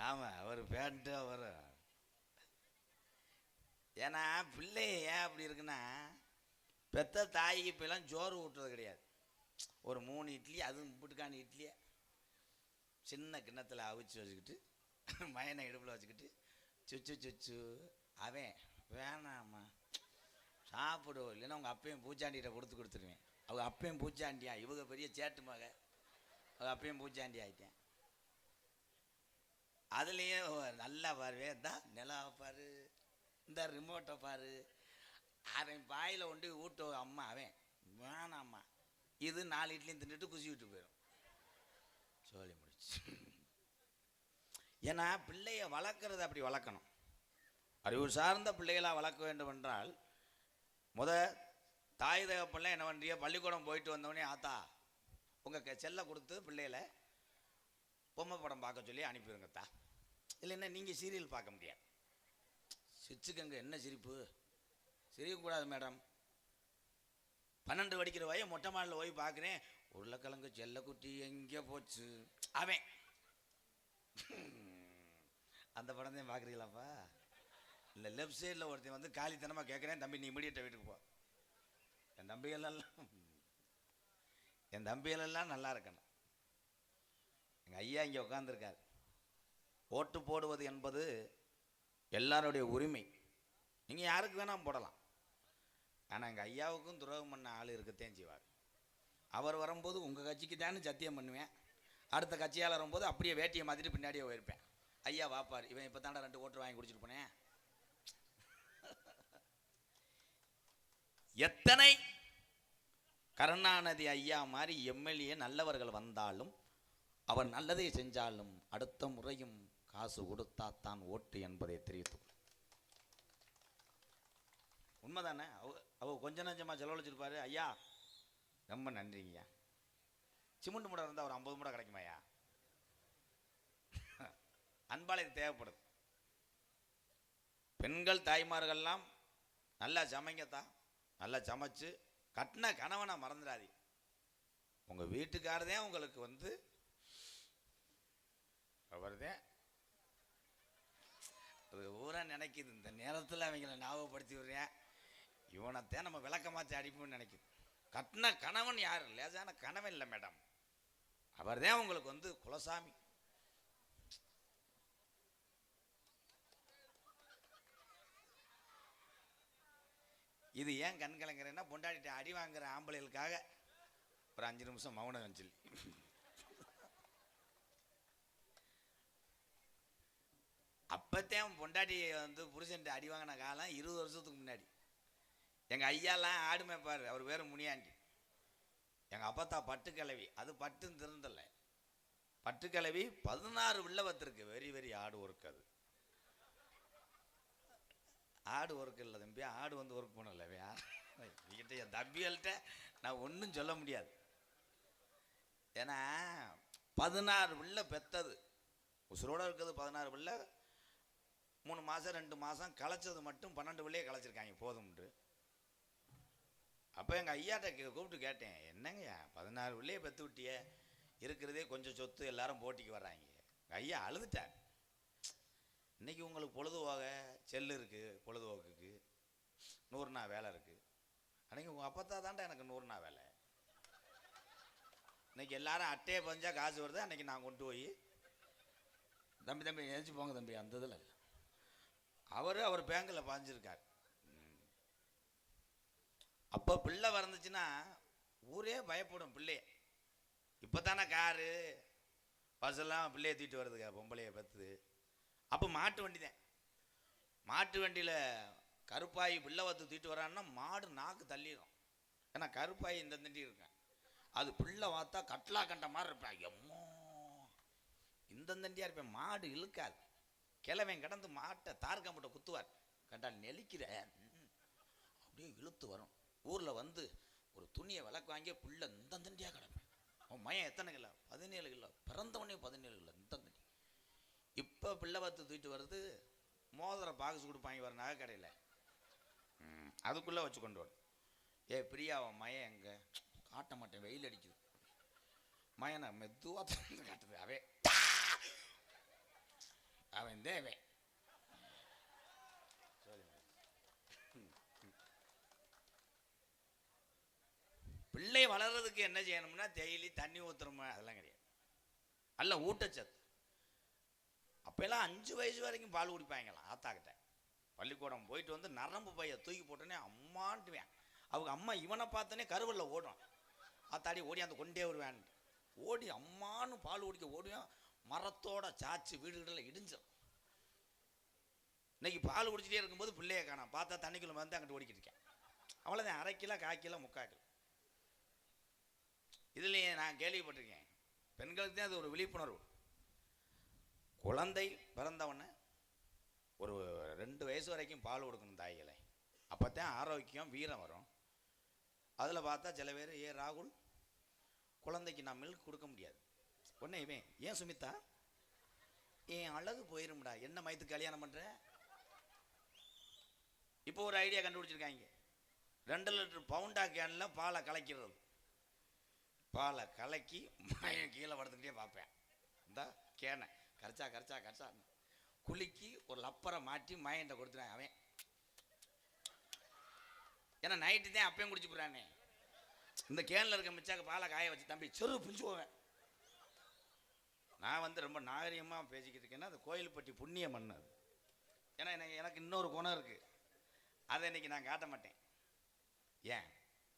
ஆமா, அவர் பேண்ட்டு அவர். ஏன்னா பிள்ளை ஏன் அப்படி இருக்குன்னா, பெத்த தாய்க்கு இப்பெல்லாம் ஜோறு ஊட்டுறது கிடையாது. ஒரு 3 இட்லி, அதுவும் முப்புட்டுக்கான இட்லியை சின்ன கிண்ணத்தில் அவிச்சு வச்சுக்கிட்டு மயனை இடுப்பில் வச்சுக்கிட்டு சுச்சு சுச்சு. அவன் வேணாம்மா சாப்பிடுவோம், இல்லைன்னா உங்கள் அப்பையும் பூச்சாண்டிகிட்ட கொடுத்துருவேன். அவங்க அப்பையும் பூச்சாண்டியா, இவங்க பெரிய சேட்டு மக, அவங்க அப்பையும் பூச்சாண்டி ஆகிட்டேன். அதுலேயே நல்லா பாருவே, தான் நிலாவை பாரு, இந்த ரிமோட்டை பாரு. அவன் பாயில் கொண்டு ஊட்ட அம்மா, அவன் வேணாம்மா, இது 4 இட்லியும் தின்னுட்டு குசி விட்டு போயிடும். சொல்லி முடிச்சு. ஏன்னா பிள்ளைய வளர்க்குறது அப்படி வளர்க்கணும். அறிவு சார்ந்த பிள்ளைகளாக வளர்க்க வேண்டும் என்றால் தாய் தகப்பெல்லாம் என்ன பண்ணுறிய, பள்ளிக்கூடம் போயிட்டு வந்தோடனே ஆத்தா உங்கள் செல்லை கொடுத்து பிள்ளைகளை பொம்மை படம் பார்க்க சொல்லி அனுப்பிடுங்கத்தா. இல்லைன்னா நீங்கள் சீரியல் பார்க்க முடியாது. சிரிச்சுக்கங்க, என்ன சிரிப்பு? சிரிக்கக்கூடாது மேடம். 12 படிக்கிற வய மொட்டை மாடில் போய் பார்க்குறேன், உருளைக்கிழங்கு செல்லக்குட்டி எங்கே போச்சு அவன். அந்த படம் தான் பார்க்குறீங்களாப்பா? இல்லை, லெஃப்ட் சைடில் ஒருத்தன் வந்து காலித்தனமாக கேட்குறேன், தம்பி நீ இமிடியேட்டாக வீட்டுக்கு போ. என் தம்பிகளெல்லாம் நல்லா இருக்கணும். எங்கள் ஐயா இங்கே உட்காந்துருக்கார். ஓட்டு போடுவது என்பது எல்லாருடைய உரிமை. நீங்கள் யாருக்கு வேணால் போடலாம். ஆனால் எங்கள் ஐயாவுக்கும் துரோகம் பண்ண ஆள் இருக்கத்தான் செய்வார். அவர் வரும்போது உங்கள் கட்சிக்கு தானே சத்தியம் பண்ணுவேன், அடுத்த கட்சியால் வரும்போது அப்படியே வேட்டியை மாற்றிட்டு பின்னாடியே போயிருப்பேன். ஐயா வாப்பார், இவன் இப்போ தாண்டா 2 ஓட்டு வாங்கி குடிச்சிட்டு போனேன். எத்தனை கருணாநிதி ஐயா மாதிரி எம்எல்ஏ நல்லவர்கள் வந்தாலும், அவர் நல்லதை செஞ்சாலும் அடுத்த முறையும் காசு கொடுத்தாத்தான் ஓட்டு என்பதை தெரிவித்து உண்மைதானே? அவ கொஞ்ச நஞ்சமாக செலவழிச்சிருப்பாரு. ஐயா ரொம்ப நன்றிங்கய்யா. சிமெண்ட் மூடை இருந்தால் ஒரு 50 மூடை கிடைக்குமாய்யா? அன்பாளையம் தேவைப்படுது. பெண்கள் தாய்மார்கள்லாம் நல்லா சமைங்கத்தான், நல்லா சமைச்சு கட்டின கணவனை மறந்துடாது. உங்கள் வீட்டுக்காரதே உங்களுக்கு வந்து அவர்தான் அது ஊரா நினைக்குது. இந்த நேரத்தில் அவங்கள ஞாபகப்படுத்தி விடுறேன், இவனைத்தான் நம்ம விளக்க மாற்றி அடிப்போம்னு நினைக்குது. கட்டின கணவன் யார்? லேசான கணவன் இல்லை மேடம், அவர்தான் உங்களுக்கு வந்து குலசாமி. இது ஏன் கண் கலங்குறேன்னா, பொண்டாட்டிட்ட அடி வாங்குற ஆம்பளைகளுக்காக ஒரு 5 நிமிஷம் மௌனம் அஞ்சலி. அப்பத்தான் பொண்டாட்டி வந்து புருஷன்ட்டு அடி வாங்கின காலம் 20 வருஷத்துக்கு முன்னாடி. எங்கள் ஐயாலாம் ஆடு மேய்ப்பார், அவர் பேர் முனியாண்டி. எங்கள் அப்பத்தா பட்டுக்கிழவி, அது பட்டுன்னு திருந்தலை, பட்டுக்கிழவி 16 வில்லவத்திற்கு வெரி வெரி ஆடு ஒர்க். அது ஆடு ஒர்க் இல்லை தம்பி, ஆடு வந்து ஒர்க் பண்ணல. கிட்ட என் தம்பிகள்கிட்ட நான் ஒன்றும் சொல்ல முடியாது. ஏன்னா 16 பிள்ளை பெத்தது, உசுரோடு இருக்கிறது 16 பிள்ளை. 3 மாதம் 2 மாதம் களைச்சது மட்டும் 12 பிள்ளையே களைச்சிருக்காங்க போதும்ட்டு. அப்போ எங்கள் ஐயாட்ட கூப்பிட்டு கேட்டேன், என்னங்கய்யா 16 பிள்ளையே பெற்று விட்டியே, இருக்கிறதே கொஞ்சம் சொத்து, எல்லாரும் போட்டிக்கு வர்றாங்க. ஐயா அழுதுட்டார். இன்னைக்கு உங்களுக்கு பொழுதுபோக செல்லு இருக்குது, பொழுதுபோக்குக்கு 100 நாள் வேலை இருக்குது. அன்றைக்கி உங்கள் அப்பத்தா தாண்டா எனக்கு 100 நாள் வேலை. இன்னைக்கு எல்லாரும் அட்டையை பஞ்சா காசு வருது, அன்றைக்கி நான் கொண்டு போய் தம்பி எழுச்சி போங்க தம்பி, அந்த இதில் அவர் பேங்கில் பாஞ்சிருக்கார். அப்போ பிள்ளை வந்துச்சுன்னா ஊரே பயப்படும் பிள்ளைய. இப்போ தானே காரு பஸ்ஸெல்லாம் பிள்ளையை தூக்கிட்டு வருதுங்க, பொம்பளையை பத்து. அப்போ மாட்டு வண்டி தான். மாட்டு வண்டியில் கருப்பாயி பிள்ளை வத்து தூக்கிட்டு வரான்னா மாடு நாக்கு தள்ளிடும். ஏன்னா கருப்பாயி இந்த தண்டி இருக்கேன், அது பிள்ளை பார்த்தா கட்லா கண்ட மாதிரி இருப்பேன். எம்மோ இந்த தண்டியாக இருப்பேன், மாடு இழுக்காது. கிழவன் கிடந்து மாட்டை தார்கம்பட்டை குத்துவார், கண்டால் நெளிக்கிற அப்படியே இழுத்து வரும். ஊரில் வந்து ஒரு துணியை விளக்கு வாங்கி புள்ள இந்த தண்டியாக கிடப்பேன். அவன் மயம் எத்தனை கிலோ? 17 கிலோ. பிறந்தவனே 17 கிலோ இந்த தண்டி. இப்போ பிள்ளை பார்த்து தூக்கிட்டு வருது, மோதிர பாக்ஸ் கொடுப்பாங்க வர நகை கடையில், அதுக்குள்ளே வச்சு கொண்டு வரும். பிரியா அவன் மயம் எங்கே? காட்ட மாட்டேன், வெயில் அடிக்குது. மயனை மெதுவாக காட்டுது. அவன் தேவை. பிள்ளை வளர்றதுக்கு என்ன செய்யணும்னா டெய்லி தண்ணி ஊற்றுறோமா, அதெல்லாம் கிடையாது. அல்ல ஊட்டச்சத்து. அப்பெல்லாம் 5 வயசு வரைக்கும் பால் குடிப்பாங்களாம் ஆத்தாக்கிட்ட. பள்ளிக்கூடம் போயிட்டு வந்து நரம்பு பைய தூக்கி போட்டோன்னே அம்மான்ட்டுவேன். அவங்க அம்மா இவனை பார்த்தோன்னே கருவல்ல ஓடும், ஆத்தாடி ஓடி அந்த கொண்டே வருவேன். ஓடி அம்மானு பால் குடிக்க ஓடுவேன். மரத்தோட சாச்சு வீடுகளில் இடிஞ்சிடும். இன்னைக்கு பால் குடிச்சிட்டே இருக்கும்போது பிள்ளைய காணோம், பார்த்தா தண்ணிக்குள்ள வந்து அங்கிட்டு ஓடிக்கிட்டு இருக்கேன். அவ்வளோதான், 1/2 கிலோ 1/4 கிலோ 3/4 கிலோ. இதுலேயே நான் கேள்விப்பட்டிருக்கேன், பெண்களுக்கு தான் அது ஒரு விழிப்புணர்வு. குழந்தை பிறந்தவொடனே ஒரு 2 வயசு வரைக்கும் பால் கொடுக்கணும் தாய்களை, அப்போ தான் ஆரோக்கியம் வீரம் வரும். அதில் பார்த்தா சில பேர், ராகுல் குழந்தைக்கு நான் மில்க் கொடுக்க முடியாது. உடனே இவன், ஏன் சுமிதா என் அழகு போயிரும்டா. என்ன மயத்துக்கு கல்யாணம் பண்ற? இப்போ ஒரு ஐடியா கண்டுபிடிச்சிருக்காங்க. 2 லிட்டர் பவுண்டா கேன்ல பாலை கலக்கிறது. பாலை கலக்கி மயம் கீழே படுத்துக்கிட்டே பார்ப்பேன். இந்த கேனை கரைச்சா கரைச்சா கரைச்சா குலுக்கி ஒரு லப்பரை மாட்டி மயன்ட்ட கொடுத்துருவேன். அவன் ஏன்னா நைட்டு தான் அப்பயும் குடிச்சு போடுறானே. இந்த கேனில் இருக்க மிச்சாக்க பாலை காய வச்சு தம்பி செரு பிடிச்சு போவேன். நான் வந்து ரொம்ப நாகரிகமாக பேசிக்கிட்டு இருக்கேன்னா அது கோயில்பட்டி புண்ணிய மண் அது. ஏன்னா எனக்கு இன்னொரு குணம் இருக்குது, அதை இன்னைக்கு நான் காட்ட மாட்டேன். ஏன்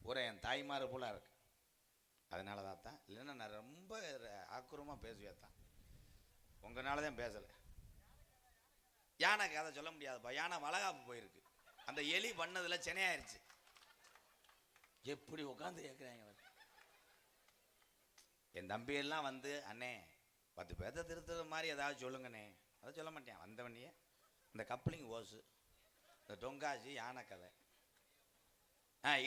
பூரா என் தாய்மார் போல இருக்கு. அதனால தான் இல்லைன்னா நான் ரொம்ப ஆக்குரமாக பேசுவேன் தான். உங்களால தான் பேசலை. யானைக்கு அதை சொல்ல முடியாதுப்பா. யானை வளகாப்பு போயிருக்கு. அந்த எலி பண்ணதில் சென்னையாயிருச்சு. எப்படி உட்காந்து கேட்குறாங்க. என் தம்பியெல்லாம் வந்து அண்ணே 10 பேர்த்த திருத்துற மாதிரி ஏதாவது சொல்லுங்கண்ணே. அதை சொல்ல மாட்டேன். வந்தவனையே இந்த கப்ளிங் ஓசு, இந்த டொங்காசி, யானை கதை,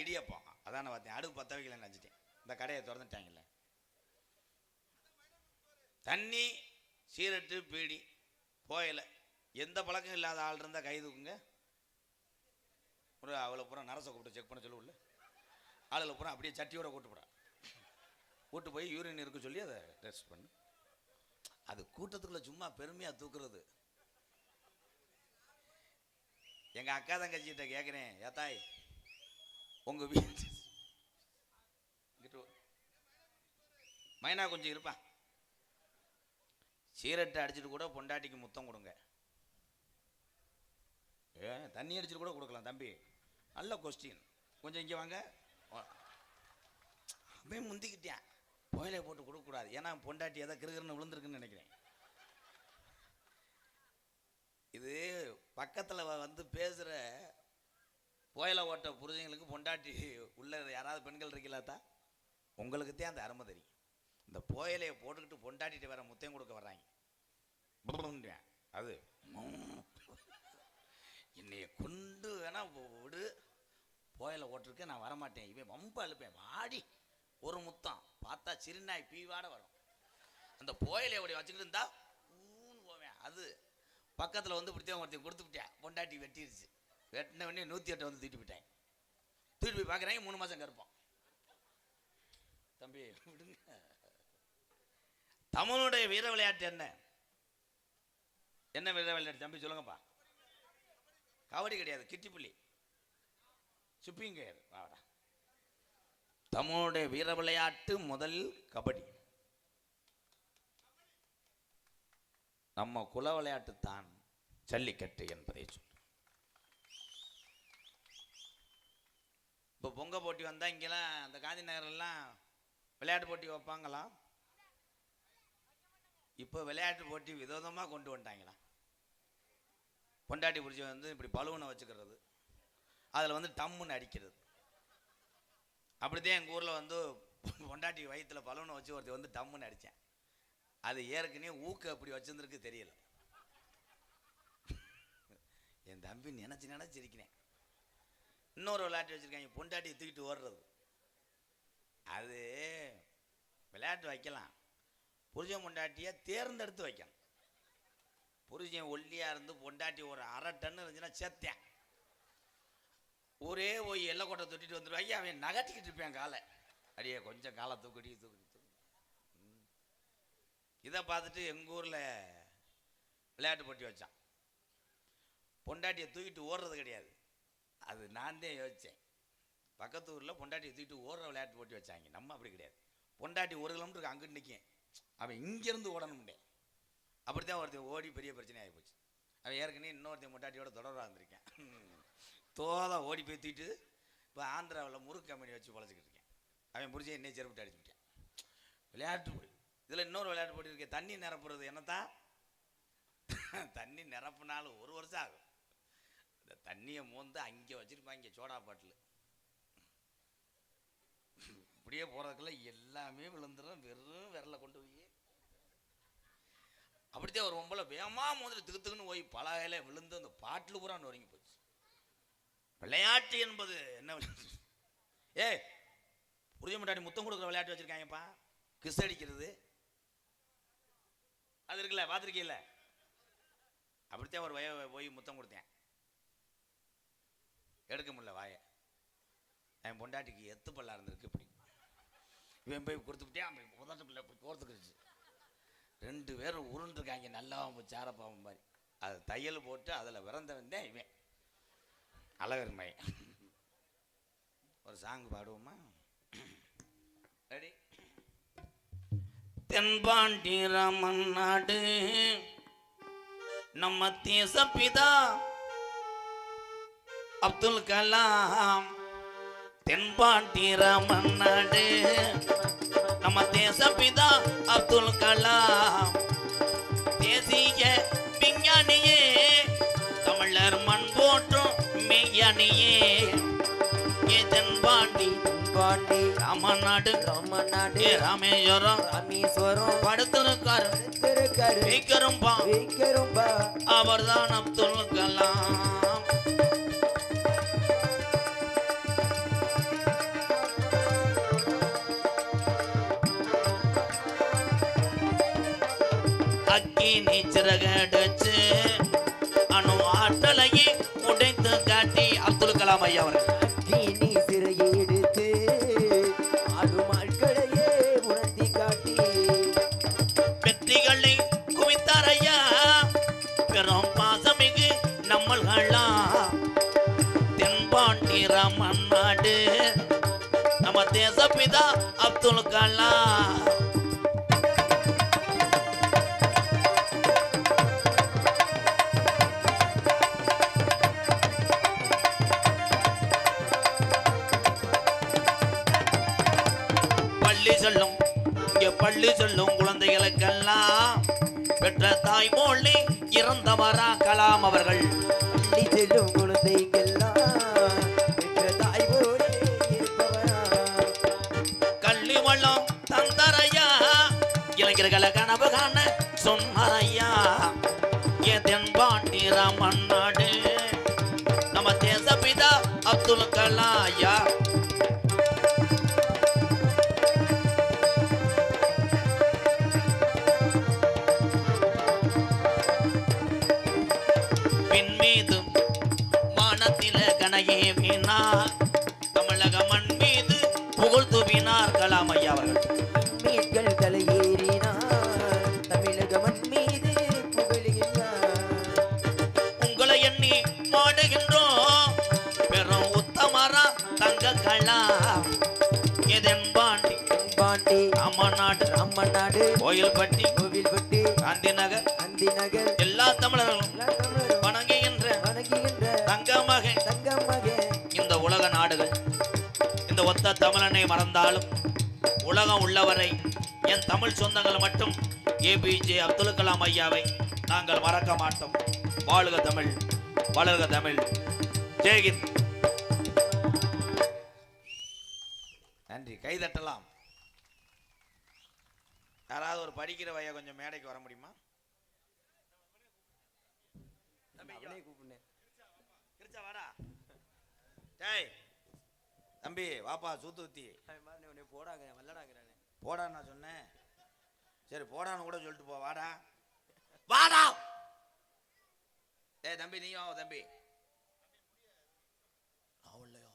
இடியப்பம் அதான பார்த்தேன். அடுப்பு 10 வைக்கலன்னு நினச்சிட்டேன். இந்த கடையை திறந்துட்டாங்கல்ல. தண்ணி, சீரட்டு, பீடி, போயலை எந்த பழக்கம் இல்லாத ஆள் இருந்தால் கை தூக்குங்க. ஒரு அவ்வளோ பூரா நரசை கூப்பிட்டு செக் பண்ண சொல்லுவில்ல. ஆளுகளை பூரா அப்படியே சட்டியோட கூட்டுப்படா கூட்டு போய் யூரின் இருக்க சொல்லி அதை டெஸ்ட் பண்ணு. அது கூட்டத்துக்குள்ள சும்மா பெருமையாக தூக்குறது. எங்கள் அக்கா தங்கச்சிகிட்ட கேட்குறேன், ஏத்தாய் உங்கள் வீட்டு மைனா கொஞ்சம் இருப்பா, சீரட்டை அடிச்சுட்டு கூட பொண்டாட்டிக்கு முத்தம் கொடுங்க. தண்ணி அடிச்சுட்டு கூட கொடுக்கலாம் தம்பி. நல்ல கொஸ்டின். கொஞ்சம் இங்கே வாங்க. அப்படியே முந்திக்கிட்டேன். புயலை போட்டு கொடுக்கக்கூடாது. ஏன்னா பொண்டாட்டி எதை கிருகிருன்னு விழுந்திருக்குன்னு நினைக்கிறேன். இது பக்கத்தில் வந்து பேசுகிற புயலை ஓட்ட புருஷங்களுக்கு பொண்டாட்டி உள்ள யாராவது பெண்கள் இருக்கலாத்தா உங்களுக்கு தான் அந்த அருமை தெரியும். இந்த புயலையை போட்டுக்கிட்டு பொண்டாட்டிட்டு வேற முத்தையும் கொடுக்க வர்றாங்க. அது என்னைய கொண்டு வேணா விடு, புயலை ஓட்டிருக்க நான் வரமாட்டேன். இவன் வம்ப அழுப்பேன். வாடி ஒரு முத்தம் பார்த்தா சிறுநாய் பீவாட வரும். அந்த புயலை அப்படி வச்சுக்கிட்டு இருந்தா ஊன்னு போவேன். அது பக்கத்தில் வந்து இப்படித்தான் ஒருத்தையும் கொடுத்துக்கிட்டேன். பொண்டாட்டி வெட்டிருச்சு. வெட்டின உடனே 108 வந்து தூக்கிட்டு போயிட்டேன். தூக்கிட்டு போய் பார்க்குறாங்க 3 மாதம் கருப்போம். தம்பி விடுங்க. தமிழுடைய வீர விளையாட்டு என்ன? என்ன வீர விளையாட்டு தம்பி சொல்லுங்கப்பா. கபடி கிடையாது, கிட்டிப்புள்ளி, சுப்பிங் கயிறு. வாடா. தமிழுடைய வீர விளையாட்டு முதல் கபடி. நம்ம குல விளையாட்டு தான் ஜல்லிக்கட்டு என்பதை சொல்லு. இப்போ பொங்க போட்டி வந்தால் இங்கெல்லாம் அந்த காந்தி நகரெல்லாம் விளையாட்டு போட்டி வைப்பாங்களா? இப்போ விளையாட்டு போட்டி விதவிதமாக கொண்டு வந்துட்டாங்களா? பொண்டாட்டி பிடிச்சி வந்து இப்படி பலூனை வச்சுக்கிறது, அதில் வந்து டம்முன்னு அடிக்கிறது. அப்படித்தான் எங்கள் ஊரில் வந்து பொண்டாட்டி வயிற்றில் பலூனை வச்சு ஒருத்தர் வந்து டம்முன்னு அடித்தேன். அது ஏற்கனவே ஊக்க அப்படி வச்சுருந்துருக்கு தெரியல. என் தம்பி நினச்சிருக்கிறேன். இன்னொரு விளையாட்டு வச்சுருக்காங்க, பொண்டாட்டியை தூக்கிட்டு ஓடுறது. அது விளையாட்டு வைக்கலாம், புருஷன் பொண்டாட்டியை தேர்ந்தெடுத்து வைக்கணும். புருஷன் ஒல்லியாக இருந்து பொண்டாட்டி ஒரு 1/2 டன் இருந்துச்சுன்னா சேர்த்தேன். ஒரே போய் எல்லைக்கோட்டை தொட்டிட்டு வந்துடுவாங்க. அவன் நகட்டிக்கிட்டு இருப்பேன் காலை. அடியே கொஞ்சம் காலை தூக்கடி தூக்கடி. இதை பார்த்துட்டு எங்கள் ஊரில் விளையாட்டு போட்டி வச்சான். பொண்டாட்டியை தூக்கிட்டு ஓடுறது கிடையாது, அது நான் தான் யோசித்தேன். பக்கத்து ஊரில் பொண்டாட்டியை தூக்கிட்டு ஓடுற விளையாட்டு போட்டி வச்சாங்க. நம்ம அப்படி கிடையாது. பொண்டாட்டி 1 கிலோமீட்டருக்கு அங்கிட்டு நிற்கும், அவன் இங்கேருந்து ஓடணும்டே. அப்படி தான் ஒருத்தன் ஓடி பெரிய பிரச்சனை ஆகி போச்சு. அவன் ஏற்கனவே இன்னொருத்தன் பொண்டாட்டியோட தொடர்பாக இருந்திருக்கேன். தோதை ஓடி போய் தூக்கிட்டு இப்போ ஆந்திராவில் முறுக்கு கம்பெனி வச்சு பொழைச்சிக்கிட்டு இருக்கேன். அவன் பிடிச்சி என்னை செருப்பிட்டு அடிச்சுட்டேன். விளையாட்டு போட்டி. இதில் இன்னொரு விளையாட்டு போட்டி இருக்கேன், தண்ணி நிரப்புறது. என்னத்தான் தண்ணி நிரப்புனாலும் 1 வருஷம் ஆகும். இந்த தண்ணியை மோந்து அங்கே வச்சுருப்பாங்க சோடா பாட்டில். இப்படியே போகிறதுக்குள்ள எல்லாமே விழுந்துடும். வெறும் விரலை கொண்டு போய் அப்படித்தான் ஒரு ஒம்பளை வேகமாக மோதிட்டு திக்குன்னு போய் பலகையில் விழுந்து அந்த பாட்டில் பூரா நொறுங்கி போச்சு. விளையாட்டு என்பது என்ன விளையாட்டு? புரிஞ்ச முன்னாடி முத்தம் கொடுக்குற விளையாட்டு வச்சுருக்காங்கப்பா. கிஸ் அடிக்கிறது அது இருக்குல்ல, பார்த்துருக்கீல்ல? அப்படித்தான் ஒரு வய போய் முத்தம் கொடுத்தேன், எடுக்க முடியல வாயை. என் பொண்டாட்டிக்கு எத்து பல்லா இருந்திருக்கு. இப்படி இவன் போய் கொடுத்துக்கிட்டே அவன் உதட்டுக்குள்ள போய் கோர்த்துக்கிடுச்சு. 2 பேரும் உருண்டுருக்காங்க, நல்லா சாரப்பாவம் மாதிரி. அது தையல் போட்டு அதில் விறந்தவன் தான் இவன் அழகர்மை. ஒரு சாங் பாடுவோமா? ரெடி? தென்பாண்டி ராமன் நாடு நம்ம தேசப்பிதா அப்துல் கலாம். தென்பாண்டி ராமன் நாடு நம்ம தேசப்பிதா அப்துல் கலாம். தேசிய விஞ்ஞானியே, தமிழர் மண் போற்றும் மெய்யானியே. தென்பாண்டி பாண்டி ராமநாடு ராமநாடு ராமேஸ்வரம் ராமேஸ்வரம் படுத்திருக்காரு வைக்கரும்பா வைக்கரும்பா அவர்தான் அப்துல் கலாம். அக்கி நீச்சிறகடிச்சு அணு ஆற்றலையே உடைத்து காட்டி அப்துல் கலாம் ஐயா அவர்கள் நீ சிறையை எடுத்து ஆடும் ஆட்களையே உணர்த்தி காட்டி வெற்றிகளை குவித்தார் ஐயா. பெரும் பாசமிகு நம்மள்களா. தென்பாண்டி ராமன் நாடு நம்ம தேசப்பிதா அப்துல் கலாம். பள்ளி சொல்லும் குழந்தைகளுக்கெல்லாம் பெற்ற தாய் மொழி இறந்தவரா கலாம் அவர்கள். பள்ளி செல்லும் குழந்தைக்கெல்லாம் பெற்ற தாய் போலே இருப்பவரா. கல்வி வளம் தந்தரையா, இளைஞர்களை கனவு காண சொன்னாரையா. தென்பாண்டி ராமன் நாடு நம்ம தேசப்பிதா அப்துல் கலாயா. தமிழக மண் மீது புகழ் தூவினார் கலாம் ஐயா அவர்கள். மீன்கள் தலையேறினார் தமிழக மண் மீது புகழுகின்றார். உங்களை எண்ணி பாடுகின்றோம் பெரும் உத்தமரா தங்க கலாம். தென்பாண்டி பாண்டி ராமநாடு ராமநாடு கோயில்பட்டி கோவில்பட்டி காந்தி நகர் அந்தி நகர் எல்லா தமிழர்களும் வணங்குகின்ற தங்கமகன் தங்கமகன். இந்த உலக நாடுகள் இந்த ஒத்த தமிழனை மறந்தாலும் உலகம் உள்ளவரை என் தமிழ் சொந்தங்கள் மட்டும் ஏபிஜே அப்துல் கலாம் ஐயாவை நாங்கள் மறக்க மாட்டோம். வாழ்க தமிழ், வளர்க தமிழ். ஜெய்ஹிந்த். நன்றி. கைதட்டலாம். யாராவது ஒரு படிக்கிற வையா கொஞ்சம் மேடைக்கு வர முடியுமா? தம்பி வாப்பா சூத்துத்தி போடாங்க வல்லடாங்கிறானே. போடா நான் சொன்னேன். சரி போடான்னு கூட சொல்லிட்டு போ. வாடா வாடா. ஏய் தம்பி நீயும் தம்பி அவளையோ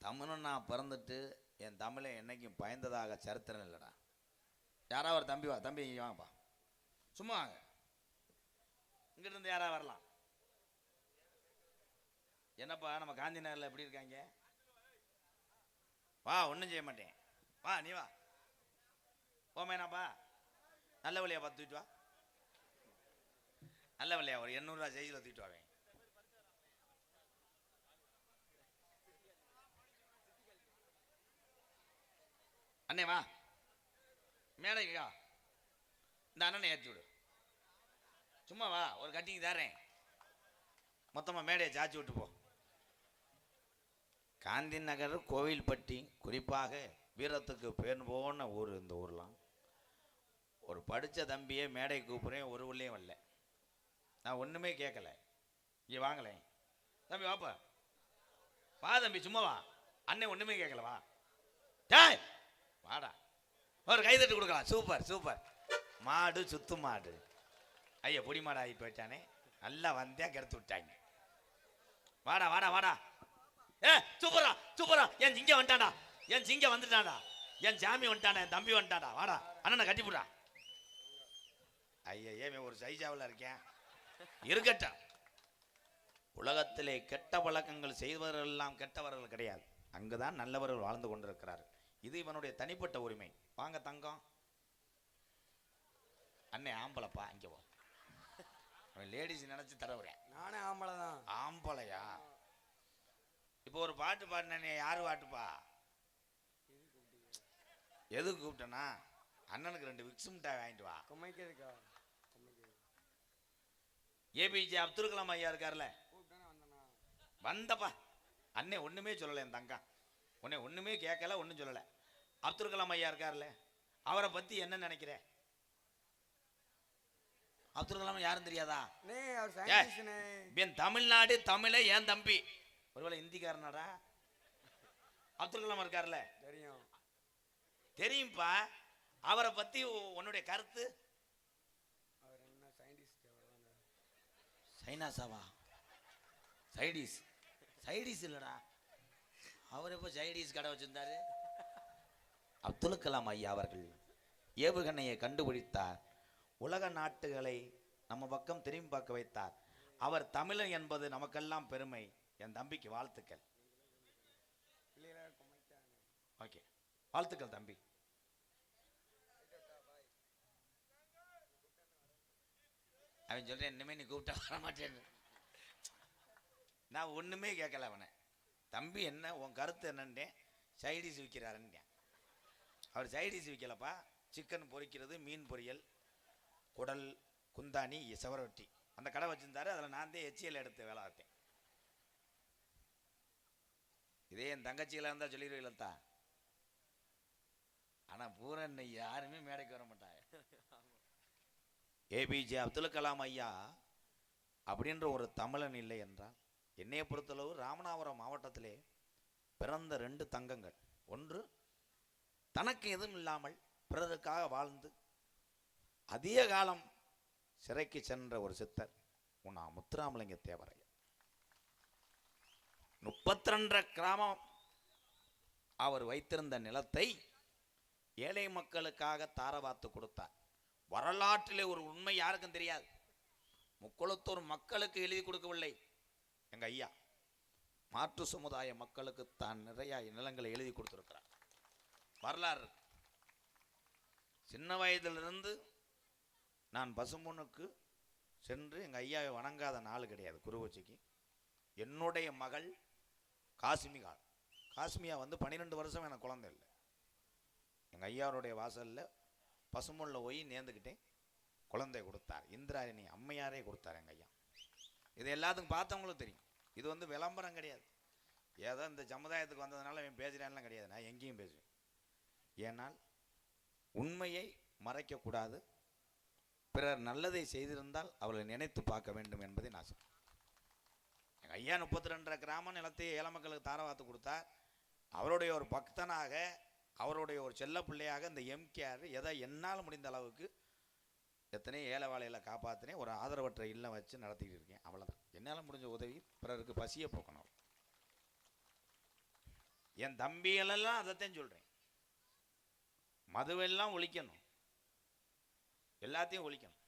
தமிழன் நான் பிறந்துட்டு என் தமிழை என்னைக்கும் பயந்ததாக சரித்திரம் இல்லைடா. யாராவது ஒரு தம்பி வா. தம்பி வாங்கப்பா, சும்மா வாங்க. இங்கிட்ட இருந்து யாராவது வரலாம். என்னப்பா நம்ம காந்தி நகரில் எப்படி இருக்காங்க? வா, ஒன்றும் செய்ய மாட்டேன். வா நீ வா. போமேனாப்பா நல்ல வழியா பார்த்து தூக்கிட்டு வா. நல்ல வழியா ஒரு 800 ரூபா சைஸில் தூக்கிட்டு வாவேன். அண்ணே வா, மேடைக்கு வா. இந்த அண்ணனை ஏற்றி விடு. சும்மா வா, ஒரு கட்டிக்கு தரேன். மொத்தமாக மேடையை சாச்சி விட்டு போ. காந்தி நகர் கோவில்பட்டி குறிப்பாக வீரத்துக்கு பேர் போன ஊர். இந்த ஊர்லாம் ஒரு படித்த தம்பியை மேடை கூப்பிட்றேன், ஒரு உள்ளே வரல. நான் ஒன்றுமே கேட்கல. இங்கே வாங்கலேன் தம்பி, வாப்பா வா தம்பி, சும்மா வா. அண்ணன் ஒன்றுமே கேட்கல, வா. டேய் வாடா. ஒரு கைதட்டு கொடுக்கலாம். Super super. மாடு சுத்து மாடு. ஐயா பொடிமாடா ஆகி போயிட்டானே, நல்லா வந்தே கெடுத்து விட்டாங்க. வாடா வாடா வாடா. ஏ சூப்பரா சூப்பரா, என் சிங்க வந்துட்டாடா, என் சிங்க வந்துட்டாடா, என் சாமி வந்துட்டானே, என் தம்பி வந்துட்டாடா, வாடா அண்ணனை கட்டிவிடா. ஐயா ஏன் ஒரு சைஜாவில் இருக்கேன், இருக்கட்டும். உலகத்திலே கெட்ட பழக்கங்கள் செய்வர்கள் எல்லாம் கெட்டவர்கள் கிடையாது, அங்குதான் நல்லவர்கள் வாழ்ந்து கொண்டிருக்கிறார்கள். இது இவனுடைய தனிப்பட்ட உரிமை. வாங்க தங்கம். அண்ணே ஆம்பளைப்பா, இங்கே போ. அவன் லேடிஸ் நினைச்சு தரவுறேன். நானே ஆம்பளை தான். ஆம்பளையா? இப்போ ஒரு பாட்டு பாடினே, யாரு பாட்டுப்பா? எதுக்கு கூப்பிட்டனா? அண்ணனுக்கு 2 விக்ஸ் மிட்டாய் வாங்கிட்டு வா. குமைக்கிறதுக்கா? ஏபிஜே அப்துல் கலாம் ஐயா இருக்கார்ல, வந்தப்பா. அண்ணே ஒண்ணுமே சொல்லலை, என் தங்கம் உன்னை ஒண்ணுமே கேட்கல, ஒன்றும் சொல்லலை. அப்துல் கலாம் ஐயா இருக்கார்ல, அவரை பத்தி என்ன நினைக்கிற? அப்துல் கலாம் யாரும் தெரியாதா? என் தமிழ்நாடு தமிழை என் தம்பி. ஒருவேளை இந்திக்காரனாடா? அப்துல் கலாம் இருக்கார்ல, தெரியும் தெரியும்பா. அவரை பத்தி உன்னுடைய கருத்து? அவர் என்ன சயின்டிஸ்ட்? சைனாசாவா? சைடிஸ்? சைடிஸ் இல்லடா, அவர் எப்போ சைடிஸ் கடை வச்சிருந்தாரு? அப்துல் கலாம் ஐயா அவர்கள் ஏவுகணையை கண்டுபிடித்தார், உலக நாட்டுகளை நம்ம பக்கம் திரும்பி பார்க்க வைத்தார். அவர் தமிழன் என்பது நமக்கெல்லாம் பெருமை. என் தம்பிக்கு வாழ்த்துக்கள். ஓகே, வாழ்த்துக்கள் தம்பி. அவன் சொல்றேன், இனிமே நீ கூப்பிட்டா வர மாட்டேன்னு. நான் ஒண்ணுமே கேட்கல அவனை. தம்பி என்ன உன் கருத்து என்னன்னே, சைடிஸ் விற்கிறாருன்னு. அவர் சைடிஸ் விற்கலப்பா, சிக்கன் பொரிக்கிறது, மீன் பொரியல், குடல், குந்தாணி, செவரொட்டி, அந்த கடை வச்சிருந்தாரு. அதில் நான் தான் எச்சியல் எடுத்து வேலை பார்த்தேன். இதே என் தங்கச்சியில் இருந்தால் சொல்லிடுவீங்களா? ஆனால் பூரன் யாருமே மேடைக்கு வர மாட்டாங்க. ஏபிஜே அப்துல் கலாம் ஐயா அப்படின்ற ஒரு தமிழன் இல்லை என்றால், என்னையை பொறுத்தளவு ராமநாதபுரம் மாவட்டத்திலே பிறந்த 2 தங்கங்கள். ஒன்று, தனக்கு எதுவும் இல்லாமல் பிறருக்காக வாழ்ந்து அதிக காலம் சிறைக்கு சென்ற ஒரு சித்தர் உன்னா முத்துராமலிங்க தேவரையா. 32 கிராமம் அவர் வைத்திருந்த நிலத்தை ஏழை மக்களுக்காக தாரவாத்து கொடுத்தார். வரலாற்றிலே ஒரு உண்மை யாருக்கும் தெரியாது, முக்குளத்தூர் மக்களுக்கு எழுதி கொடுக்கவில்லை எங்க ஐயா, மாற்று சமுதாய மக்களுக்கு தான் நிறைய நிலங்களை எழுதி கொடுத்திருக்கிறார். வரலாறு. சின்ன வயதிலிருந்து நான் பசும்பொன்னுக்கு சென்று எங்கள் ஐயாவை வணங்காத நாள் கிடையாது. குருவச்சிக்கு என்னுடைய மகள் காசிமியா வந்து 12 வருஷம் எனக்கு குழந்தை இல்லை. எங்கள் ஐயாவுடைய வாசலில் பசும்பொன்னில் போய் நேர்ந்துக்கிட்டேன், குழந்தை கொடுத்தார். இந்திராயணி அம்மையாரே கொடுத்தார் எங்கள் ஐயா. இது எல்லாத்துக்கும் பார்த்தவங்களும் தெரியும். இது வந்து விளம்பரம் கிடையாது, ஏதோ இந்த சமுதாயத்துக்கு வந்ததுனால அவன் பேசுகிறான்லாம் கிடையாது. நான் எங்கேயும் பேசுவேன். ஏனால் உண்மையை மறைக்கக்கூடாது, பிறர் நல்லதை செய்திருந்தால் அவர்களை நினைத்து பார்க்க வேண்டும் என்பதை நான் சொல்றேன். எங்கள் ஐயா 32 கிராம நிலத்தை ஏழை மக்களுக்கு தாரவாத்து கொடுத்தார். அவருடைய ஒரு பக்தனாக, அவருடைய ஒரு செல்ல பிள்ளையாக இந்த எம்கேஆர் எதை என்னால் முடிந்த அளவுக்கு எத்தனையோ ஏழை வாழையில் காப்பாற்றினேன். ஒரு ஆதரவற்ற இல்லம் வச்சு நடத்திக்கிட்டு இருக்கேன். அவ்வளோதான் என்னால் முடிஞ்ச உதவி. பிறருக்கு பசியை போக்கணும். என் தம்பிகளெல்லாம் அதைத்தான் சொல்கிறேன். மதுவெல்லாம் ஒழிக்கணும், எல்லாத்தையும் ஒழிக்கணும்.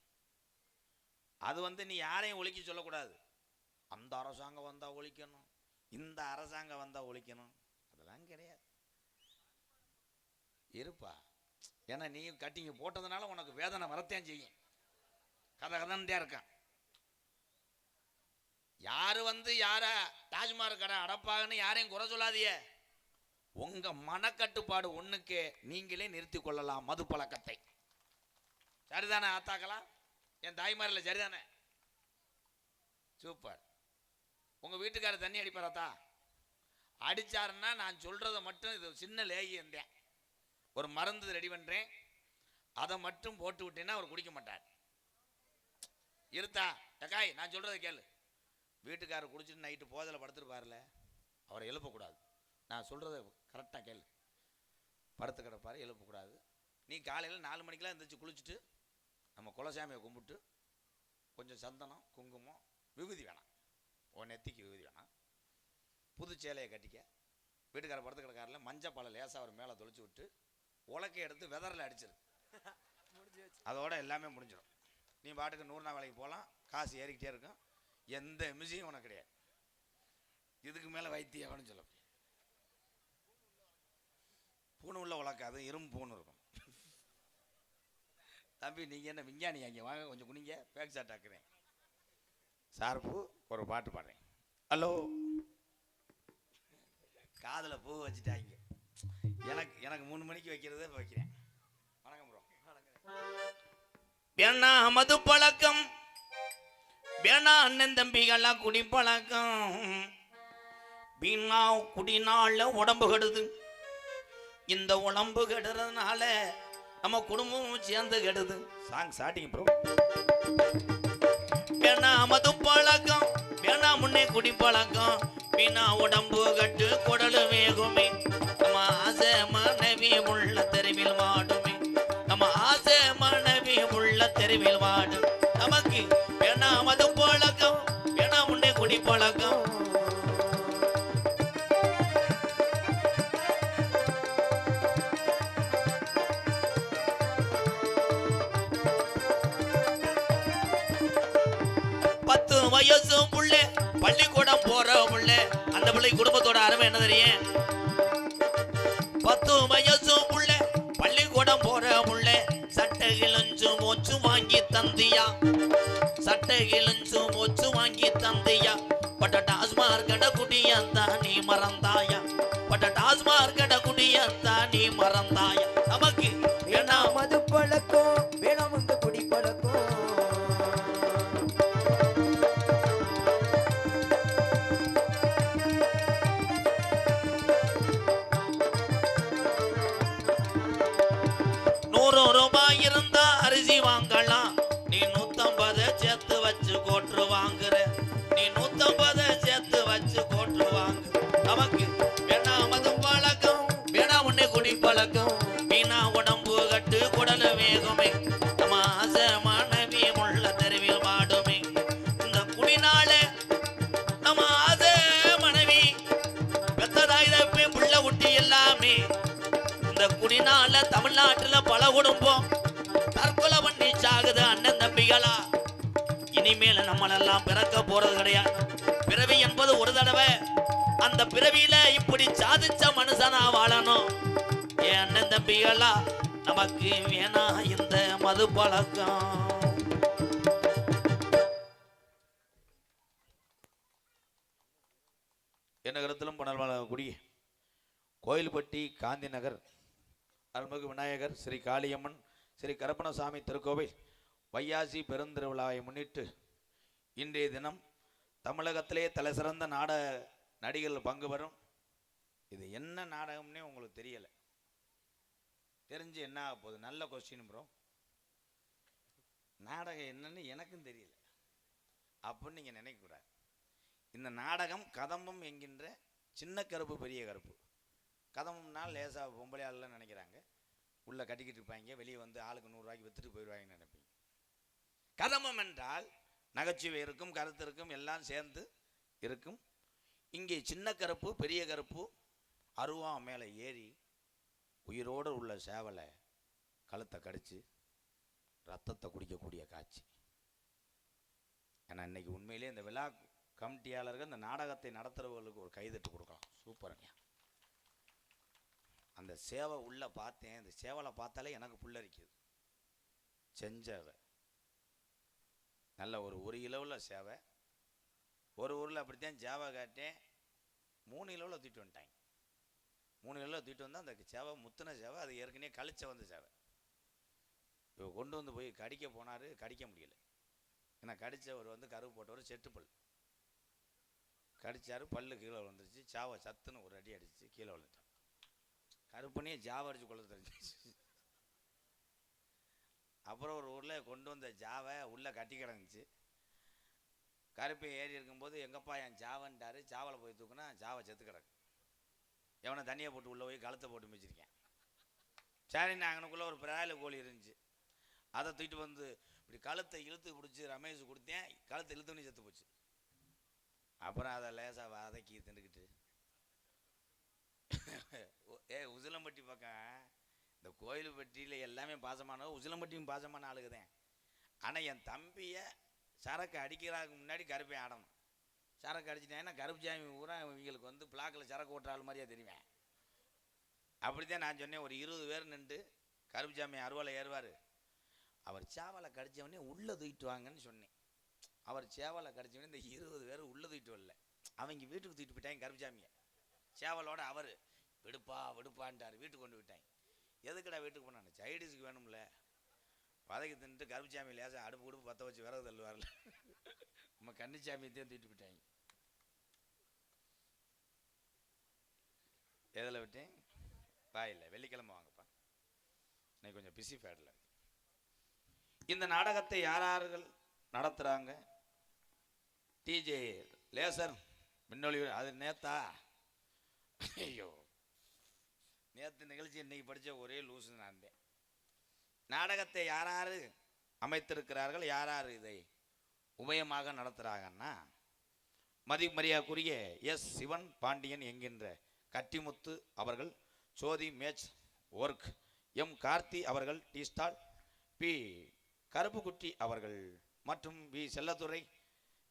அது வந்து நீ யாரையும் ஒழிக்க சொல்லக்கூடாது. அந்த அரசாங்கம் வந்தால் ஒழிக்கணும், இந்த அரசாங்கம் வந்தால் ஒழிக்கணும், அதெல்லாம் கிடையாது. இருப்பா, ஏன்னா நீ கட்டிங்க போட்டதுனால உனக்கு வேதனை வரத்தான் செய்யும். கதை இருக்கான். யாரு வந்து யார டாஜ்மஹால் கடை அடப்பாகன்னு யாரையும் குறை சொல்லாதிய. உங்க மனக்கட்டுப்பாடு ஒண்ணுக்கே நீங்களே நிறுத்தி கொள்ளலாம் மது பழக்கத்தை. சரிதானே ஆத்தாக்கலாம்? என் தாய்மாரில் சரிதானே? சூப்பர். உங்க வீட்டுக்காரர் தண்ணி அடிப்பாராத்தா? அடிச்சாருன்னா நான் சொல்றதை மட்டும், இது சின்ன லேகி இருந்தேன், ஒரு மருந்து ரெடி பண்றேன், அதை மட்டும் போட்டு விட்டேன்னா அவர் குடிக்க மாட்டார். இருத்தா டக்காய், நான் சொல்றதை கேளு. வீட்டுக்காரர் குடிச்சிட்டு நைட்டு போதில் படுத்துருப்பார்ல, அவரை எழுப்பக்கூடாது. நான் சொல்றதை கரெக்டாக கேளு. படுத்து கிடப்பாரு, எழுப்பக்கூடாது. நீ காலையில் 4 மணிக்கெலாம் எழுந்திரிச்சு குளிச்சுட்டு நம்ம குலசாமியை கும்பிட்டு கொஞ்சம் சந்தனம் குங்குமம் விபூதி வேணாம், உன் நெத்திக்கு விபூதி வேணாம், புது சேலையை கட்டிக்க, வீட்டுக்கார படுத்து கிடக்காரில் மஞ்சப்பாலை லேசாக அவர் மேலே தொளிச்சு விட்டு உலக்கை எடுத்து வெதரில் அடிச்சிரு, அதோட எல்லாமே முடிஞ்சிடும். நீ பாட்டுக்கு 100 நாள் வேலைக்கு போகலாம், காசு ஏறிக்கிட்டே இருக்கும், எந்த மியூசியும் உனக்கு கிடையாது. இதுக்கு மேலே வைத்தியம் எவனு சொல்ல முடியாது. பூணு உள்ள உலக்க, அது இரும்பு பூணு இருக்கும். தம்பி நீங்கள் என்ன விஞ்ஞானி, அங்கே வாங்க கொஞ்சம் குனிங்க, பேக் ஷாட் ஆக்குறேன். சார்பு ஒரு பாட்டு பாடுறேன். ஹலோ, காதில் பூ வச்சுட்டாங்க. எனக்கு 3 மணிக்கு வைக்கிறதே இப்போ வைக்கிறேன். வணக்கம் ப்ரோ. வேணா மது பழக்கம், வேணா அண்ணன் தம்பிகள்லாம் குடி பழக்கம், வீணா குடினால உடம்பு கெடுது, இந்த உடம்பு கெடுறதுனால நம்ம குடும்பமும் சேர்ந்து கெடுது. Song starting bro. வேணா மது பழக்கம், வேணா முன்னே குடி பழக்கம், வீணா உடம்பு கட்டு குடலு வேகுமே, நம்ம ஆசை மனைவி உள்ள தெருவில் வாடுமே, நம்ம ஆசை மனைவி உள்ள தெருவில் வாடு. நமக்கு வேணா மது பழக்கம், வேணா முன்னே குடி பழக்கம். வயசு புள்ள பள்ளிக்கூடம் போற புள்ள, அந்த பிள்ளை குடும்பத்தோட அருமை என்ன தெரியும்? 10 வயசு புள்ள பள்ளிக்கூடம் போற புள்ள, சட்டை கிழிஞ்சு மோச்சு வாங்கி தந்தியா, சட்டை கிழிஞ்சு மோச்சு வாங்கி தந்தியா, பட்ட டாஸ்மார் கட குடியந்தா நீ மறந்தாயா, பட்ட டாஸ்மார் கட குடியந்தா நீ மறந்தாயா. நமக்கு வேணா மது பழக்கம், வேணாம் இந்த குடி பழக்கம். ரூபாய் இருந்தா அரிசி வாங்கலாம், நீ 150 சேர்த்து வச்சு கோட்டு வாங்குற, நீ 150 சேர்த்து வச்சு கோட்டு வாங்கு. நமக்கு வேணா மது பழக்கம், வேணா உன்னை குடி பழக்கம், வீணா உடம்பு கட்டு குடலு வேகுமே, நம்ம ஆசை மனைவி உள்ள தெருவில் வாடுமே, இந்த குடினால நம்ம ஆசை மனைவி பெத்ததாய் தப்பி புள்ள குட்டி எல்லாமே. இந்த குடினால தமிழ்நாட்டுல பல குடும்பம் தற்கொலை பண்ணி சாகுது அண்ணன் தம்பிகளா. இனிமேல நம்மளெல்லாம் பிறக்க போறது கிடையாது. பிறவி என்பது ஒரு தடவை, அந்த பிறவியில இப்படி சாதிச்ச மனுஷனா வாழணும். என் அண்ணன் தம்பிகளா, நமக்கு வேணா இந்த மது பழக்கம். என்ன கருத்திலும் புனர்வாழ குடி கோயில்பட்டி காந்தி நகர் அருள்மிகு விநாயகர் ஸ்ரீ காளியம்மன் ஸ்ரீ கருப்பணசாமி திருக்கோவில் வையாசி பெருந்திருவிழாவை முன்னிட்டு இன்றைய தினம் தமிழகத்திலே தலை சிறந்த நாடக நடிகர்கள் பங்கு பெறும். இது என்ன நாடகம்னே உங்களுக்கு தெரியலை, தெரிஞ்சு என்ன ஆக போகுது? நல்ல கொஸ்டின் ப்ரோ. நாடகம் என்னன்னு எனக்கும் தெரியல அப்படின்னு நீங்கள் நினைக்கக்கூடாது. இந்த நாடகம் கதம்பம் என்கின்ற சின்ன கருப்பு பெரிய கருப்பு. கதம்பம்னால் லேசாக பொம்பளை ஆளுலாம் நினைக்கிறாங்க, உள்ளே கட்டிக்கிட்டு இருப்பாங்க, வெளியே வந்து ஆளுக்கு 100 ரூபாய்க்கு விற்றுட்டு போயிடுவாங்கன்னு நினைப்பீங்க. கதம்பம் என்றால் நகைச்சுவை இருக்கும், கருத்து இருக்கும், எல்லாம் சேர்ந்து இருக்கும். இங்கே சின்ன கருப்பு பெரிய கருப்பு அருவா மேலே ஏறி உயிரோடு உள்ள சேவலை கழுத்தை கடித்து ரத்தத்தை குடிக்கக்கூடிய காட்சி. ஏன்னா இன்னைக்கு உண்மையிலே இந்த விழா கமிட்டியாளர்கள் இந்த நாடகத்தை நடத்துகிறவர்களுக்கு ஒரு கைதட்டு கொடுக்கலாம். சூப்பருங்க. அந்த சேவை உள்ளே பார்த்தேன், அந்த சேவலை பார்த்தாலே எனக்கு புல்லரிக்குது. செஞ்சவை நல்ல ஒரு கிலோவில் சேவை. ஒரு ஊரில் அப்படித்தான் சேவை காட்டேன், 3 கிலோவில் தூக்கிட்டு வந்துட்டாங்க. 3 கிலோவில் தூக்கிட்டு வந்தால் அந்த சேவை முத்தின சேவை, அது ஏற்கனவே கழிச்ச வந்த சேவை. இப்போ கொண்டு வந்து போய் கடிக்க போனார், கடிக்க முடியல. ஏன்னா கடித்தவர் வந்து கருவு போட்டவர் செட்டுப்பல் கடித்தார், பல்லு கீழே விழுந்துருச்சு. சாவை சத்துன்னு ஒரு அடி அடிச்சு கீழே விழுந்துட்டான். கருப்பனையே ஜாவை அடிச்சு கொள்ள தெரிஞ்சிச்சு. அப்புறம் ஒரு ஊரில் கொண்டு வந்த ஜாவை உள்ளே கட்டி கிடந்துச்சு. கருப்பை ஏறி இருக்கும்போது எங்கப்பா என் ஜாவன்ட்டாரு. ஜாவில் போய் தூக்குனா ஜாவை செத்து கிடக்கு. எவனை தண்ணியை போட்டு உள்ளே போய் கழுத்தை போட்டு மிச்சிருக்கேன். சரி, அங்கனுக்குள்ளே ஒரு பிராயில கோழி இருந்துச்சு, அதை தூக்கிட்டு வந்து இப்படி கழுத்தை இழுத்து பிடிச்சி ரமேஷ் கொடுத்தேன், கழுத்தை இழுத்துன்னு செத்து போச்சு. அப்புறம் அதை லேசாக வதக்கி தின்னுக்கிட்டு உசிலம்பட்டி பக்கம் இந்த கோயில்பட்டியில் எல்லாமே பாசமானவங்க, உசிலம்பட்டியும் பாசமான ஆளுக்குதேன். ஆனால் என் தம்பியை சரக்கு அடிக்கிறதுக்கு முன்னாடி கருப்பை ஆடணும். சரக்கு அடிச்சிட்டேன்னா கருப்புச்சாமி பூரா இவங்களுக்கு வந்து பிளாக்கில் சரக்கு ஓட்டுற ஆள் மாதிரியா தெரிவேன். அப்படித்தான் நான் சொன்னேன். ஒரு 20 பேர் நின்று கருப்புச்சாமி அருவாலை ஏறுவார், அவர் சேவலை கடித்தவொடனே உள்ளே தூக்கிட்டு வாங்கன்னு சொன்னேன். அவர் சேவலை கடித்தவொடனே இந்த 20 பேர் உள்ளே தூக்கிட்டு வரல, அவங்க வீட்டுக்கு தூக்கிட்டு போயிட்டாங்க கருப்புச்சாமியை. சேவலோட அவர் விடுப்பான்ட்டார், வீட்டுக்கு கொண்டு விட்டாங்க. எதுக்கடா வீட்டுக்கு போனான்னு, சைடிஸுக்கு வேணும்ல, வதக்கி தின்னுட்டு கருப்புச்சாமி லேசாக அடுப்பு பற்ற வச்சு விறகு தள்ளுவார்ல, நம்ம கன்னிச்சாமியத்தையும் தூக்கிட்டு போயிட்டாங்க. எதில் விட்டேன்? இல்லை வெள்ளிக்கிழமை வாங்கப்பா, இன்னைக்கு கொஞ்சம் பிஸி ஃபேடில். இந்த நாடகத்தை யாரார்கள் நடத்துகிறாங்க? டிஜே லேசர் மின்னொளி. அது நேத்தா? ஐயோ, நேற்று நிகழ்ச்சி இன்னைக்கு படித்த ஒரே லூசு நான் இருந்தேன். நாடகத்தை யாராரு அமைத்திருக்கிறார்கள், யாராரு இதை உபயமாக நடத்துகிறாங்கன்னா, மதிமரியாக்குரிய எஸ் சிவன் பாண்டியன் என்கின்ற கட்டிமுத்து அவர்கள், சோதி மேட்ச் ஒர்க், எம் கார்த்தி அவர்கள் டீ ஸ்டால், பி கருப்புக்குட்டி அவர்கள் மற்றும் V Chellathurai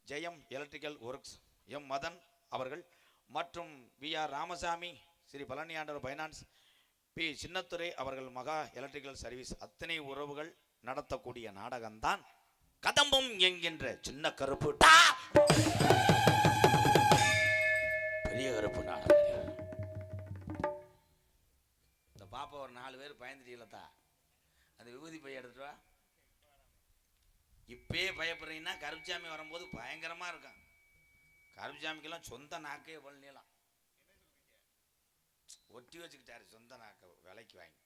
Jayam electrical works, M Madan அவர்கள் மற்றும் V R Ramasamy Sri Palaniandavar finance, P Chinnathurai அவர்கள் மகா எலக்ட்ரிக்கல் சர்வீஸ், அத்தனை உறவுகள் நடத்தக்கூடிய நாடகம்தான் கதம்பம் என்கின்ற சின்ன கருப்பு பெரிய கருப்பு நாடகம். இந்த பாப்பா ஒரு 4 பேர் பயந்துட்டீங்களா? அந்த விபூதி பைய எடுத்துட்டு வா. இப்பயே பயப்படுறீங்கன்னா கருப்புச்சாமி வரும்போது பயங்கரமா இருக்கும். கருப்புச்சாமிக்கெல்லாம் சொந்த நாக்கே பண்ணலாம், ஒட்டி வச்சுக்கிட்டாரு சொந்த நாக்க விலைக்கு வாங்கி.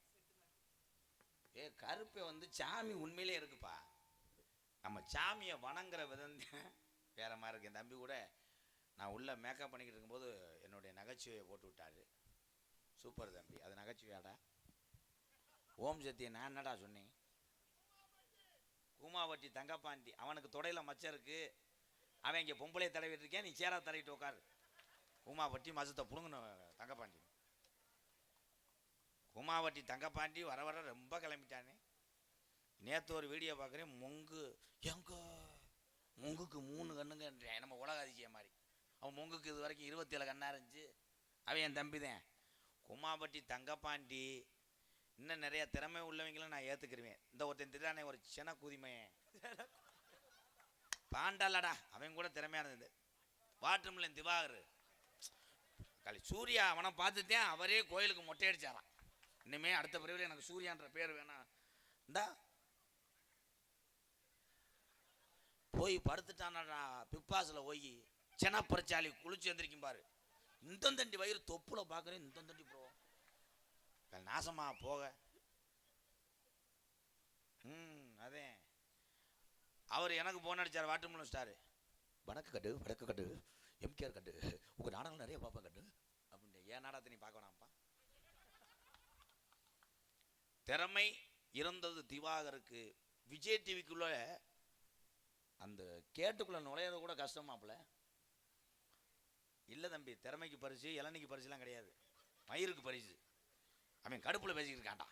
கருப்பை வந்து சாமி உண்மையிலே இருக்குப்பா. நம்ம சாமியை வணங்குற விதம் வேற மாதிரி இருக்கு. என் தம்பி கூட நான் உள்ள மேக்கப் பண்ணிக்கிட்டு இருக்கும்போது என்னுடைய நகைச்சுவையை போட்டு விட்டாரு. சூப்பர் தம்பி, அது நகைச்சுவையாடா. ஓம் சத்திய நான் என்னடா சொன்னேன்? கூமாவட்டி தங்கப்பாண்டி, அவனுக்கு தொடையில் மச்சம் இருக்கு, அவன் இங்கே பொம்பளை தடவிட்டு இருக்கேன், நீ சேரா தடவிட்டு உட்காரு. கூமாவட்டி மசத்தை புடுங்கணும் தங்கப்பாண்டி. கூமாவட்டி தங்கப்பாண்டி வர வர ரொம்ப கிளம்பிட்டானே. நேற்று ஒரு வீடியோ பார்க்குறேன், மொங்குக்கு 3 கண்ணுங்க, நம்ம உலக அதிசயம் மாதிரி. அவன் மொங்குக்கு இது வரைக்கும் 27 கண்ணா இருந்துச்சு. அவன் என் தம்பி தான். கூமாவட்டி தங்கப்பாண்டி இன்னும் நிறைய திறமை உள்ளவங்களும் நான் ஏற்றுக்கிருவேன். இந்த ஒருத்தன் திட்டானே, ஒரு சின்ன கூதிமையன் பாண்டாலடா, அவன் கூட திறமையாக இருந்தது. வாட்டர்மில்லன் திவாகர் சூர்யா, அவனை பார்த்துட்டேன், அவரே கோயிலுக்கு மொட்டை அடிச்சாரான். இனிமே அடுத்த பிரிவில் எனக்கு சூர்யான்ற பேர் வேணாம். இந்தா போய் படுத்துட்டானடா பிப்பாசில் போய் சென பறிச்சாலி குளிச்சு எந்திரிக்கும் பாரு. இந்த தண்டி வயிறு தொப்புல பார்க்குறேன், இந்த தண்டி ப்ரோ நாசமா போக. அதே அவர் எனக்கு போன் அடிச்சார், வாட்டர்மில்லன் ஸ்டாரு, வணக்க கட்டு எம்கேஆர் கட்டு, உங்கள் நாடகம் நிறைய பார்ப்பேன் கட்டு அப்படின்னு. ஏன் நாடகத்தை நீ பார்க்க வேணாம்ப்பா. திறமை இருந்தது திவாகருக்கு. விஜய் டிவிக்குள்ள அந்த கேட்டுக்குள்ள நுழையிறது கூட கஷ்டமாப்ல. இல்லை தம்பி, திறமைக்கு பரிசு, இளநிக்கு பரிசுலாம் கிடையாது, மயிருக்கு பரிசு. அவன் கடுப்பில் பேசிக்கிட்டு இருக்காண்டான்.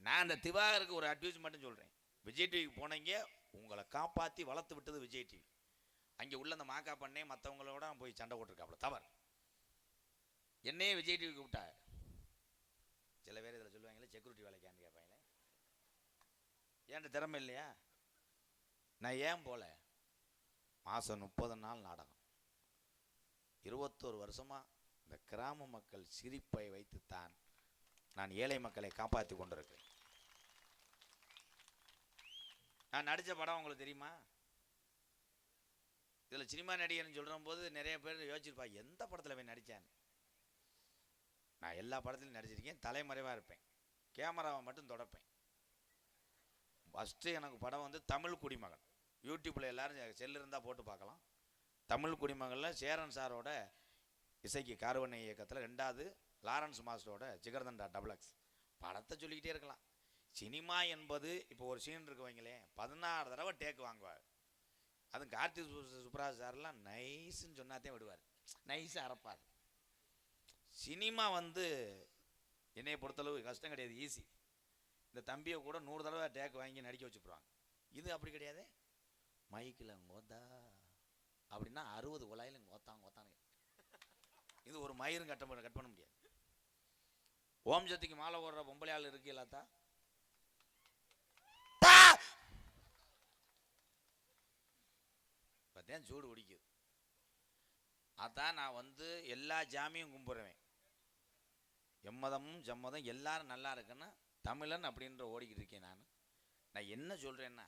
நான் அந்த திவாகருக்கு ஒரு அட்வைஸ் மட்டும் சொல்கிறேன். விஜய் டிவிக்கு போனீங்க, உங்களை காப்பாற்றி வளர்த்து விட்டது விஜய் டிவி. அங்கே உள்ள அந்த மாக்கா பண்ணே மற்றவங்களோட போய் சண்டை போட்டிருக்காப்புல, தவறு. என்னையே விஜய் டிவிக்கு கூப்பிட்டா, சில பேர் இதில் சொல்லுவாங்களே செக்யூரிட்டி வேலைக்கான்னு கேட்பாங்களே, ஏன்ட்ட திறமை இல்லையா? நான் ஏன் போல? மாதம் 30 நாள் நாடகம், 21 வருஷமாக இந்த கிராம மக்கள் சிரிப்பை வைத்துத்தான் நான் ஏழை மக்களை காப்பாற்றி கொண்டிருக்கிறேன். நான் நடித்த படம் உங்களுக்கு தெரியுமா? இதில் சினிமா நடிகர்னு சொல்கிற போது நிறைய பேர் யோசிச்சிருப்பா, எந்த படத்தில் போய் நடித்தேன்னு. நான் எல்லா படத்துலையும் நடிச்சிருக்கேன், தலைமறைவாக இருப்பேன், கேமராவை மட்டும் தொடப்பேன். ஃபஸ்ட்டு எனக்கு படம் வந்து தமிழ் குடிமகன். யூடியூப்பில் எல்லோரும் செல்லு இருந்தால் போட்டு பார்க்கலாம். தமிழ் குடிமகனில் சேரன் சாரோட இசைக்கு கார்வனை இயக்கத்தில், 2வது லாரன்ஸ் மாஸ்டரோட ஜிகர்தண்டா டபுள் எக்ஸ். படத்தை சொல்லிக்கிட்டே இருக்கலாம். சினிமா என்பது இப்போ ஒரு சீன் இருக்கு வைங்களேன், 16 தடவை டேக் வாங்குவார். அதுவும் கார்த்திக் சுப்ராஜ் சார்லாம் நைஸ்ன்னு சொன்னாதே விடுவார், நைஸாக அறப்பார். சினிமா வந்து என்னைய பொறுத்தளவு கஷ்டம் கிடையாது, ஈஸி. இந்த தம்பியை கூட 100 தடவை டேக் வாங்கி நடிக்க வச்சுப்படுவாங்க. இது அப்படி கிடையாது. மைக்கில் கோத்தா அப்படின்னா 60 குழாயில் கோத்தாங்க. இது ஒரு மயிரும் கட் பண்ண முடியாது. ஓம் சக்திக்கு மாலை ஓடுற பொம்பளை ஆள் இருக்கு இல்லாத்தா, பார்த்தேன் சூடு பிடிக்குது. அதான் நான் வந்து எல்லா ஜாமியும் கும்பிடுவேன். எம்மதமும் ஜம்மதம் எல்லாரும் நல்லா இருக்குன்னு தமிழன் அப்படின்ற ஓடிக்கிட்டு இருக்கேன். நான் என்ன சொல்கிறேன்னா,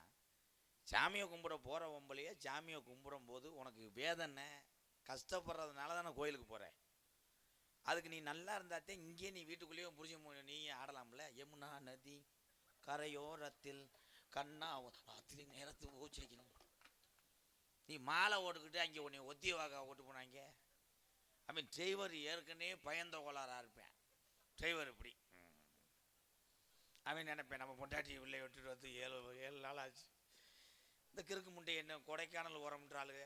சாமியை கும்பிட போகிற பொம்பளையே சாமியை கும்பிடும் போது உனக்கு வேதனை கஷ்டப்படுறதுனால தான் நான் கோயிலுக்கு போகிறேன். அதுக்கு நீ நல்லா இருந்தாத்தே இங்கேயே நீ வீட்டுக்குள்ளேயே புரிஞ்சு நீ ஆடலாம்ல. யமுனா நதி கரையோரத்தில் கண்ணா ராத்திரி நேரத்துக்கு ஊச்சி வைக்கணும். நீ மாலை ஓட்டுக்கிட்டு அங்கே உன்னை ஒத்திய வாக்க ஓட்டு போனாங்க. ஐ மீன் டிரைவர் ஏற்கனவே பயந்த கோளாறாக இருப்பேன். டிரைவர் இப்படி அவன் நினைப்பேன், நம்ம பொண்டாட்டி உள்ளே விட்டுட்டு வந்து 7 நாள் ஆச்சு. இந்த கிறுக்கு முண்டை என்ன கொடைக்கானல் உரம்ன்றாளுங்க,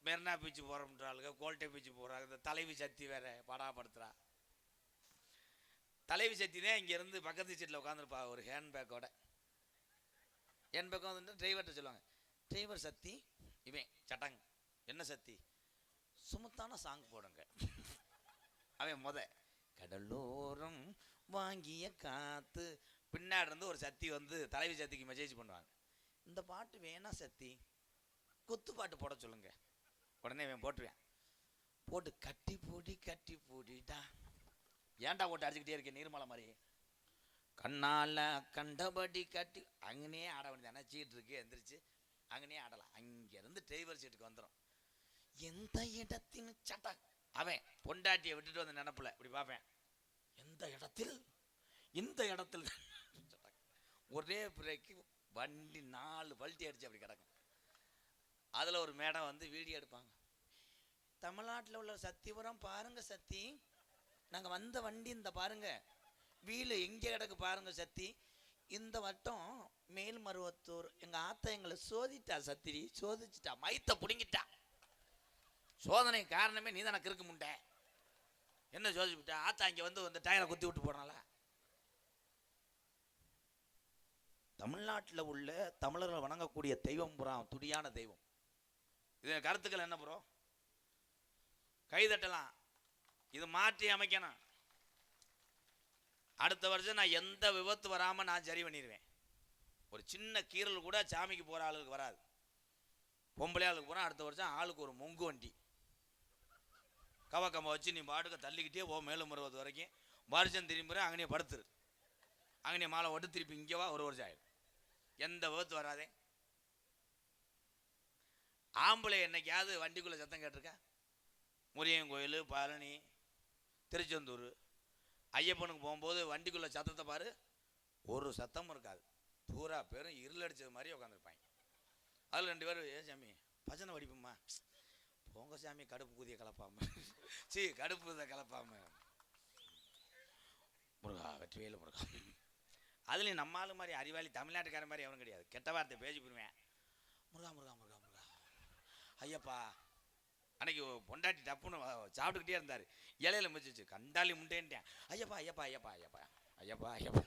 மெரினா பீச்சு போகிறோம்ன்றாளுங்க, கோல்டை பீச்சு போகிறாங்க. இந்த தலைவி சக்தி வேற படாப்படுத்துறா. தலைவி சக்தி தான் இங்கேருந்து பக்கத்து சீட்டில் உட்காந்துருப்பா ஒரு ஹேண்ட்பேக்கோட. ஹேண்ட்பேக் வந்துட்டு டிரைவர்கிட்ட சொல்லுவாங்க, டிரைவர் சக்தி இவன் சட்டங்க என்ன சக்தி சுமத்தான சாங் போடுங்க. அவன் கடலோரம் வாங்கிய காத்து பின்னாடி இருந்து ஒரு சக்தி வந்து தலைவி சக்திக்கு மெசேஜ் பண்ணுவாங்க, இந்த பாட்டு வேணா சக்தி குத்து பாட்டு போட சொல்லுங்க. உடனே இவன் போட்டுருவேன். போட்டு கட்டி பூடிட்டா ஏன்டா போட்டு அடிச்சுக்கிட்டே இருக்கேன் நீர்மலை மாதிரி கண்ணால கண்டபடி கட்டி அங்கனே ஆட வேண்டியது. சீட்டு இருக்கு எந்திரிச்சு அங்கனே ஆடலாம். அங்கேருந்து டிரைவர் சீட்டுக்கு வந்துடும். எந்த இடத்தின் சட்டா அவன் பொண்டாட்டியை விட்டுட்டு வந்து நினப்பில் இப்படி பார்ப்பேன், எந்த இடத்தில் இந்த இடத்துல ஒரே பிரேக்கு வண்டி 4 பல்ட்டி அடிச்சு அப்படி கிடக்கும். அதில் ஒரு மேடம் வந்து வீடியோ எடுப்பாங்க. தமிழ்நாட்டில் உள்ள சத்தியபுரம் பாருங்க சக்தி, நாங்கள் வந்த வண்டி இந்த பாருங்க வீடு எங்கே கிடக்கு பாருங்க சக்தி, இந்த வட்டம் மேல்மருவத்தூர் எங்கள் ஆத்தா எங்களை சோதிட்டா சத்திரி, சோதிச்சுட்டா மைத்த பிடுங்கிட்டா. சோதனை காரணமே நீ தானே கிறுக்கு முண்டை, என்ன சோதிச்சுட்டா ஆத்தா இங்கே வந்து டயரை குத்தி விட்டு போனால. தமிழ்நாட்டில் உள்ள தமிழர்கள் வணங்கக்கூடிய தெய்வம் புறம் துடியான தெய்வம். இது கருத்துக்கள் என்ன ப்ரோ? கைதட்டலாம். இது மாற்றி அமைக்கணும். அடுத்த வருஷம் நான் எந்த விபத்து வராமல் நான் சரி பண்ணிடுவேன். ஒரு சின்ன கீரல் கூட சாமிக்கு போகிற ஆளுக்கு வராது. பொம்பளை ஆளுக்கு போனால் அடுத்த வருஷம் ஆளுக்கு ஒரு மொங்கு வண்டி கவக்கம்ப வச்சு நீ பாட்டுக்க தள்ளிக்கிட்டே போ மேலும் 60 வரைக்கும். வருஷம் திரும்பி அங்கனே படுத்துரு, அங்கனே மாலை ஓட்டு திருப்பி இங்கே வா, 1 வருஷம் ஆயிடும். எந்த விபத்து வராதே. ஆம்பளை என்னைக்காவது வண்டிக்குள்ளே சத்தம் கேட்டிருக்கா? முருகன் கோயில், பழனி, திருச்செந்தூர், ஐயப்பனுக்கு போகும்போது வண்டிக்குள்ளே சத்தத்தை பாரு, ஒரு சத்தமும் இருக்காது. பூரா பேரும் இருளடிச்சது மாதிரி உட்காந்துருப்பாங்க. அதில் 2 பேர், ஏ சாமி பஜனை வடிப்போம்மா, போங்க சாமி கடுப்பு கூதிய கலப்பாம கடுப்பு இதை கலப்பாம முருகா வெற்றிவேலு முருகா. அதுலேயும் நம்ம ஆளு மாதிரி அறிவாளி தமிழ்நாட்டுக்கார மாதிரி எவனும் கிடையாது. கெட்ட வார்த்தை பேசி போடுவேன். முருகா முருகா முருகா முருகா ஐயப்பா. அன்னைக்கு பொண்டாட்டி டப்புன்னு சாப்பிட்டுக்கிட்டே இருந்தார். இலையில மிச்சிச்சு கண்டாலி முண்டேன்ட்டேன். ஐயப்பா ஐயப்பா ஐயப்பா ஐயப்பா ஐயப்பா ஐயப்பா.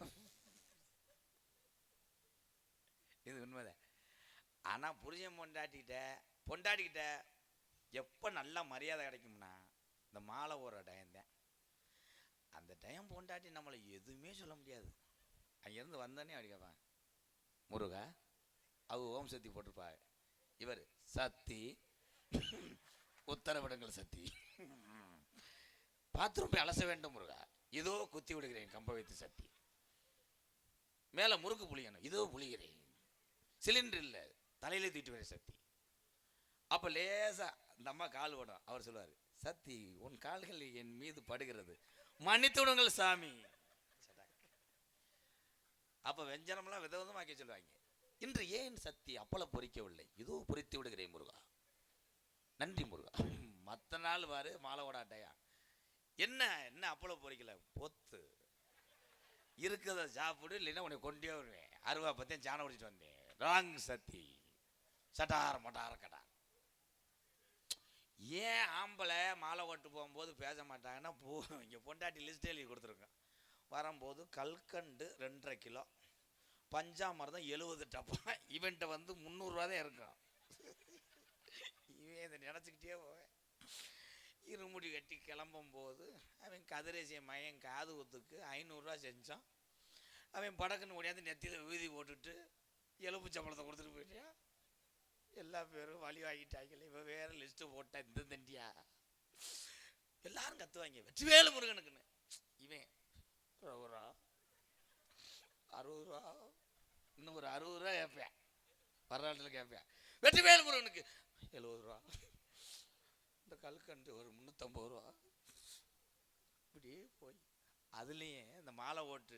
இது உண்மைதான். ஆனால் புருஷன் பொண்டாட்டிக்கிட்ட எப்போ நல்ல மரியாதை கிடைக்கும்னா இந்த மாலை ஓடுற டயம்தான். அந்த டயம் பொண்டாட்டி நம்மளை எதுவுமே சொல்ல முடியாது. அங்கேருந்து வந்தோடனே அப்படி கேட்பான், முருகா ஓம் சக்தி போட்டிருப்பா, இவர் சக்தி உத்தரவிடுங்கள் சக்தி, பாத்ரூம் போய் அலச வேண்டும் முருகா, இதோ குத்தி விடுகிறேன் கம்ப வைத்து சக்தி, மேலே முறுக்கு புளியணும் இதோ புளிகிறேன், சிலிண்டர் இல்லை தலையிலே தூக்கிட்டு வரேன் சக்தி. அப்போ லேசா இந்த அம்மா கால் ஓடும். அவர் சொல்லுவார், சக்தி உன் கால்கள் என் மீது படுகிறது, மன்னித்து விடுங்கள் சாமி. அப்போ வெஞ்சனம்லாம் விதவிதமாக்கி சொல்லுவாங்க. இன்று ஏன் சக்தி அப்பளம் பொறிக்கவில்லை, இதோ பொறித்து விடுகிறேன் முருகா, நன்றி முருகா. மற்ற நாள் பாரு மாலை ஓடாட்டையா, என்ன அப்பளம் பொறிக்கல பொத்து இருக்கிறத சாப்பிடு, இல்லைன்னா உன்னை கொண்டே வருவேன். அருவா பற்றியும் சாணம் குடிச்சிட்டு வந்தேன். ராங் சத்தி சட்டார மட்டார கடா. ஏன் ஆம்பளை மாலை ஓட்டு போகும்போது பேச மாட்டாங்கன்னா, இங்கே பொண்டாட்டி லிஸ்ட் எழுதி கொடுத்துருக்கோம். வரும்போது கல்கண்டு 2.5 கிலோ, பஞ்சாமிரதம் 70 டப்பா. இவன்ட்ட வந்து 300 ரூபா தான் இருக்கும். இவன் இதை நினச்சிக்கிட்டே போவேன். இருமுடி கட்டி கிளம்பும் போது அவன் கதிரேசிய மையன் காது ஒத்துக்கு 500 ரூபா செஞ்சான். அவன் படக்குன்னு ஓடியாந்து நெத்தியில் வீதி போட்டுட்டு எலும்பு சம்பளத்தை கொடுத்துட்டு போயிட்டியா. எல்லா பேரும் வழி வாங்கிட்டாங்களே. இவன் வேற லிஸ்ட்டு போட்டா இந்த தண்டியா. எல்லாரும் கத்துவாங்க வெற்றிவேலு முருகனுக்குன்னு. இவன் 20 ரூபா 60 ரூபா, இன்னும் ஒரு 60 ரூபா கேட்பேன். வரலாற்றில் கேட்பேன் வெற்றிவேலு முருகனுக்கு 70 ரூபா. இந்த கல்கண்டு ஒரு 350 ரூபா. இப்படியே போய் அதுலேயும் இந்த மாலை ஓட்டு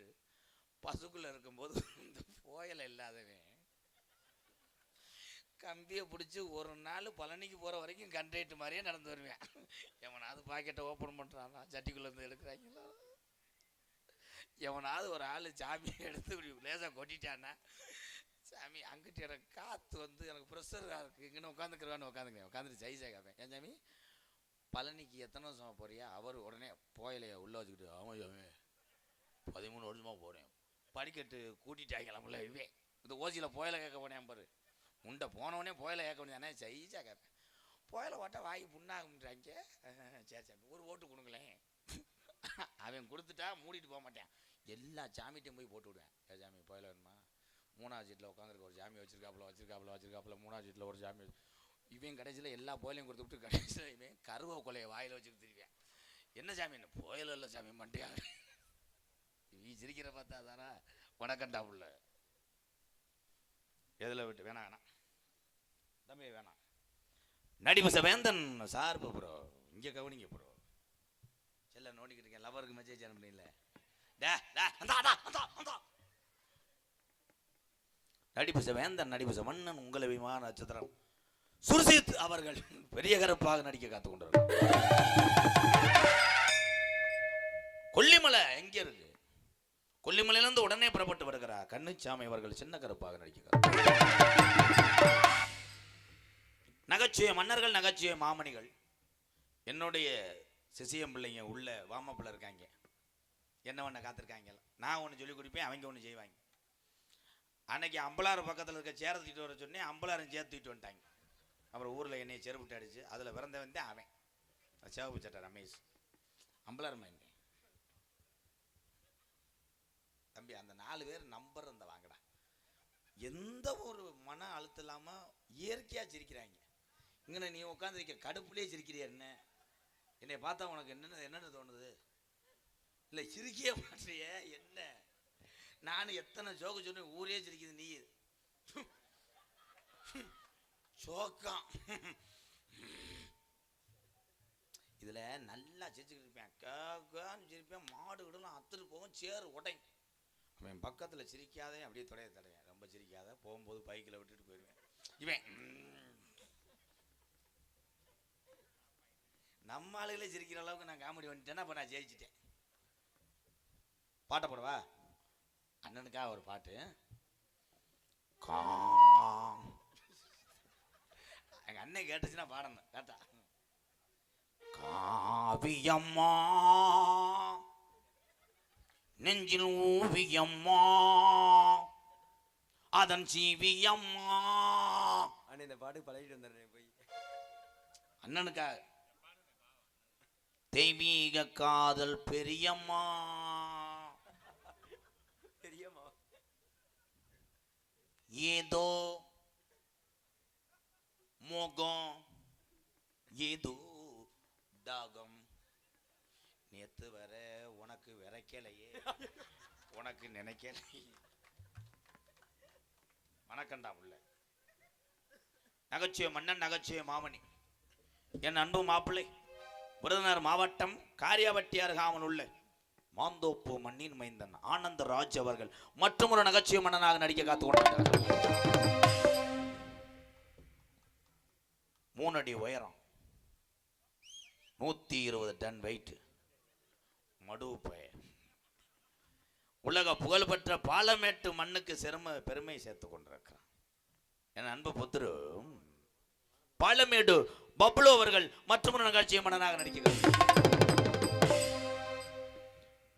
பசுக்குள்ளே இருக்கும்போது இந்த புயலை இல்லாதவன் கம்பியை பிடிச்சி ஒரு நாள் பழனிக்கு போகிற வரைக்கும் கண்ட்ரேட்டு மாதிரியே நடந்து வருவேன். எவனாவது பாக்கெட்டை ஓப்பன் பண்ணுறானா, சட்டிக்குள்ளேருந்து எடுக்கிறாங்களா, எவனாவது ஒரு ஆள் சாமியை எடுத்து இப்படி லேசாக கொட்டிட்டானா, சாமி அங்கிட்டு எனக்கு காற்று வந்து எனக்கு ப்ரெஷராக இருக்குது, இங்கன்னு உட்காந்துக்கிறவான்னு உட்காந்துட்டு ஜெய்சா கேட்பேன். ஏன் சாமி பழனிக்கு எத்தனை வருஷமாக போறியா? அவர் உடனே போயலையா உள்ளே வச்சுக்கிட்டு, ஆமாம் சாமி 13 வருஷமாக போகிறேன். படிக்கட்டு கூட்டிட்டாங்களாம்ல. இதுவே இந்த ஓசியில் போயலை கேட்க போனேன் பாரு. உண்டை போனவனே போயலை கேட்க வேண்டியதானே. ஜெயிச்சா கேட்பேன். போயலை ஓட்ட வாங்கி புண்ணாகுன்றாங்க. சரி சாமி ஒரு ஓட்டு கொடுங்களேன். அவன் கொடுத்துட்டா மூடிட்டு போக மாட்டேன். எல்லா சாமிட்டையும் போய் போட்டு விடுவேன். ஏ சாமி போயலை வேணுமா? 3வது சீட்டில் உட்காந்துருக்க ஒரு சாமி வச்சிருக்காப்புல 3வது சீட்டில் ஒரு சாமி. இவன் கடைசியில் எல்லா போயிலையும் கொடுத்து விட்டு கடைசியில் இவன் கருவை கொலையை வாயில் வச்சுட்டு திரிவேன். என்ன சாமி என்ன போயில இல்லை சாமி மண்டையா. நீ சிரிக்கிற பார்த்தா தானா வணக்கண்டா உள்ள. எதில் விட்டு வேணாம் தம்பி வேணாம். நடிப்பு வேந்தன் சார்பு ப்ரோ, இங்கே கவனிங்க ப்ரோ. செல்ல நோண்டிக்கிட்டு இருக்கேன். லவருக்கு மெசேஜ் அனுப்புனீங்கள. நடிப்பு வேந்தன் நடிப்பு மன்னன் உங்களை விமான நட்சத்திரம் சுர்ஜித் அவர்கள் பெரிய கருப்பாக நடிக்க காத்துக் கொண்டார். கொல்லிமலை எங்க இருக்கு? கொல்லிமலையிலிருந்து உடனே புறப்பட்டு வருகிறார் கண்ணுச்சாமி அவர்கள் சின்ன கருப்பாக நடிக்க. நகைச்சுவை மன்னர்கள், நகைச்சுவை மாமணிகள். என்னுடைய சிசியம் பிள்ளைங்க உள்ள வாமப்பில் இருக்காங்க. என்ன ஒன்று காத்திருக்காங்க. நான் ஒன்று சொல்லி கொடுப்பேன், அவங்க ஒன்று செய்வாங்க. அன்னைக்கு அம்பலாறு பக்கத்தில் இருக்க சேர தூக்கிட்டு வர சொன்னேன். அம்பலாரும் சேர்த்து தூக்கிட்டு வந்துட்டாங்க. அப்புறம் ஊரில் என்னையை செருப்புட்டு அடிச்சு அதில் பிறந்தவன் தான் அவன் சிவப்பு சட்டை ரமேஷ். அம்பலார் மைண்ட் தம்பி அந்த 4 பேர் நம்பர் அந்த வாங்கடா. எந்த ஒரு மன அழுத்தம் இல்லாமல் இயற்கையாக சிரிக்கிறாங்க. இங்கே நீ உட்காந்துருக்க கடுப்புலேயே சிரிக்கிறியா? என்னை பார்த்தா உனக்கு என்னென்ன தோணுது? இல்லை சிரிக்கவே மாட்டிய என்ன? நானும் எத்தனை ஜோக்கு சொன்னேன், ஊரே சிரிக்குது. நீ சோக்கம் இதில் நல்லா சிரிச்சுக்கிட்டு இருப்பேன். கேன்னு சிரிப்பேன். மாடு கிடலாம் அத்துட்டு போகும், சேரு உடையும். அவன் பக்கத்தில் சிரிக்காதே அப்படியே தடைவேன். ரொம்ப சிரிக்காத போகும்போது பைக்கில் விட்டுட்டு போயிடுவேன். இவன் நம்ம ஆளுகளே சிரிக்கிற அளவுக்கு நான் காமெடி பண்ணிட்டேன்னா அப்போ நான் ஜெயிச்சிட்டேன். பாட்டை போடவா? அண்ணனுக்காக ஒரு பாட்டு. எங்கள் அண்ணன் கேட்டுச்சுன்னா பாடணும். கேட்டா காவியம்மா நெஞ்சில் ஊவியம்மா அதன் சீவியம்மா. அண்ணன் இந்த பாட்டு பழகிட்டு வந்துடுறேன் போய். அண்ணனுக்காக தெய்வீக காதல் பெரியம்மா பெரியம்மா ஏதோ மோகம் ஏதோ தாகம் நேத்து வர உனக்கு விரைக்கலையே உனக்கு நினைக்கலையே. வணக்கண்டா உள்ள நகைச்சுவை மன்னன் நகைச்சுவை மாமணி என் அன்பு மாப்பிள்ளை விருதுநகர் மாவட்டம் காரியாபட்டி அருகாமல் உள்ள மாந்தோப்பு மண்ணின் மைந்தன் ஆனந்த ராஜ் அவர்கள் மற்றும் ஒரு நகைச்சுவை மன்னனாக நடிக்க காத்து கொண்டிருக்கிறார். 3 அடி உயரம், 120 டன் வெயிட், மடுவு பய உலக புகழ்பெற்ற பாலமேட்டு மண்ணுக்கு பெருமை சேர்த்து கொண்டிருக்கிறான். என் அன்பு புத்திரு பாலமேடு பப்ளு அவர்கள் மற்றொரு நிகழ்ச்சியை மன்னனாக நடிக்கிறார்.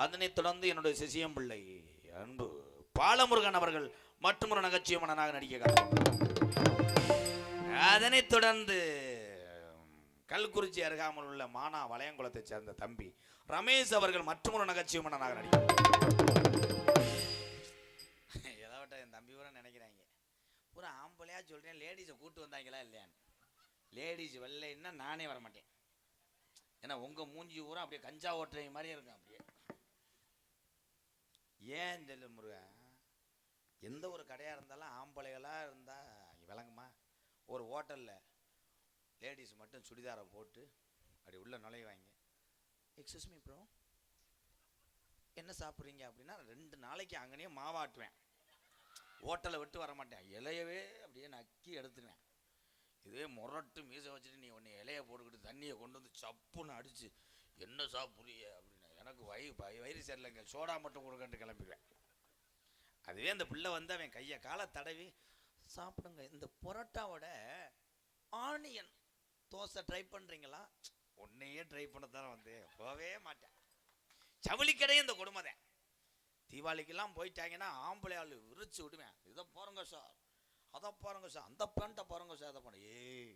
அதனைத் தொடர்ந்து என்னுடைய சிசியம் பிள்ளை அன்பு பாலமுருகன் அவர்கள் மற்றொரு நகைச்சுவை மன்னனாக நடிக்கிறார். அதனைத் தொடர்ந்து கல்குறிச்சி அருகாமல் உள்ள மானா வளையங்குளத்தை சேர்ந்த தம்பி ரமேஷ் அவர்கள் மற்றொரு நகைச்சுவை மன்னனாக நடிக்கிறார். ஏதாவது என் தம்பி கூட நினைக்கிறாங்க, பூரா ஆம்பளையா சொல்றேன், லேடிஸை கூட்டு வந்தாங்களா இல்லையான்னு. லேடிஸ் வரலைன்னா நானே வரமாட்டேன். ஏன்னா உங்க மூஞ்சி பூரா அப்படியே கஞ்சா ஓட்டுறவங்க மாதிரியே இருக்கும். அப்படியே ஏன் சொல்லு முருகா, எந்த ஒரு கடையாக இருந்தாலும் ஆம்பளைகளாக இருந்தால் விளங்குமா? ஒரு ஹோட்டலில் லேடிஸ் மட்டும் சுடிதாரை போட்டு அப்படி உள்ள நுழைவாங்க. எக்ஸ்கூஸ் மீ ப்ரோ, என்ன சாப்பிட்றீங்க அப்படின்னா 2 நாளைக்கு அங்கேயே மாவாட்டுவேன். ஹோட்டலை விட்டு வர மாட்டேன். இலையவே அப்படியே நக்கி எடுத்துவேன். இதே முரட்டு மீசை வச்சுட்டு நீ ஒன்று இலையை போட்டுக்கிட்டு தண்ணியை கொண்டு வந்து சப்புன்னு அடித்து என்ன சாப்பிட்றிய அப்படின்னு, எனக்கு வயிறு சரியில்லைங்க, சோடா மட்டும் கொடுக்கன்ட்டு கிளம்பிடுவேன். அதுவே அந்த பிள்ளை வந்து அவன் கையை காலை தடவி சாப்பிடுங்க, இந்த புரோட்டாவோட ஆனியன் தோசை ட்ரை பண்ணுறீங்களா? ஒன்னையே ட்ரை பண்ணத்தானே வந்து போவே மாட்டேன். ஜவுளிக்கடையே இந்த கொடுமை தான். தீபாவளிக்கெல்லாம் போயிட்டாங்கன்னா ஆம்பளை ஆள் விரிச்சு விடுவேன். இதை பாருங்க சார், அதை பாருங்க சார், அந்த பேண்ட்டை பாருங்க சார், அதை பண்ண ஏய்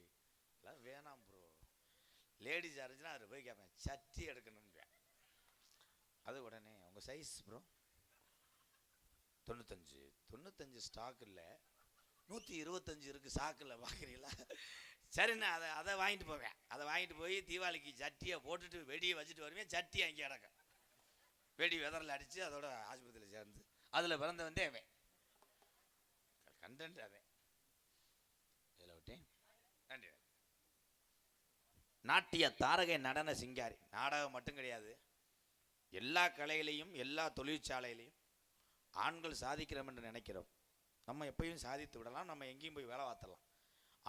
எல்லாம் வேணாம் ப்ரோ. லேடிஸ் இருந்துச்சுன்னா அதில் போய் கேட்பேன், சட்டி எடுக்கணும்னு. அது உடனே உங்கள் சைஸ் ப்ரோ 95 ஸ்டாக் இல்லை, 125 இருக்குது சாக்கில் பார்க்குறீங்களா? சரிண்ணா, அதை வாங்கிட்டு போவேன். அதை வாங்கிட்டு போய் தீபாவளிக்கு சட்டியை போட்டுட்டு வெடியை வச்சுட்டு வருவேன். சட்டி அங்கே கிடக்கும். வெடி வெதரில் அடித்து அதோட ஆஸ்பத்திரியில் சேர்ந்து அதில் பிறந்த வந்தே அவன் கண்டென்ட். அவன் இதில் விட்டேன். நன்றி. நாட்டிய தாரகை நடன சிங்காரி. நாடகம் மட்டும் கிடையாது, எல்லா கலையிலையும் எல்லா தொழிற்சாலையிலையும் ஆண்கள் சாதிக்கிறோம் என்று நினைக்கிறோம். நம்ம எப்பயும் சாதித்து விடலாம், நம்ம எங்கேயும் போய் வேலை பார்த்தலாம்.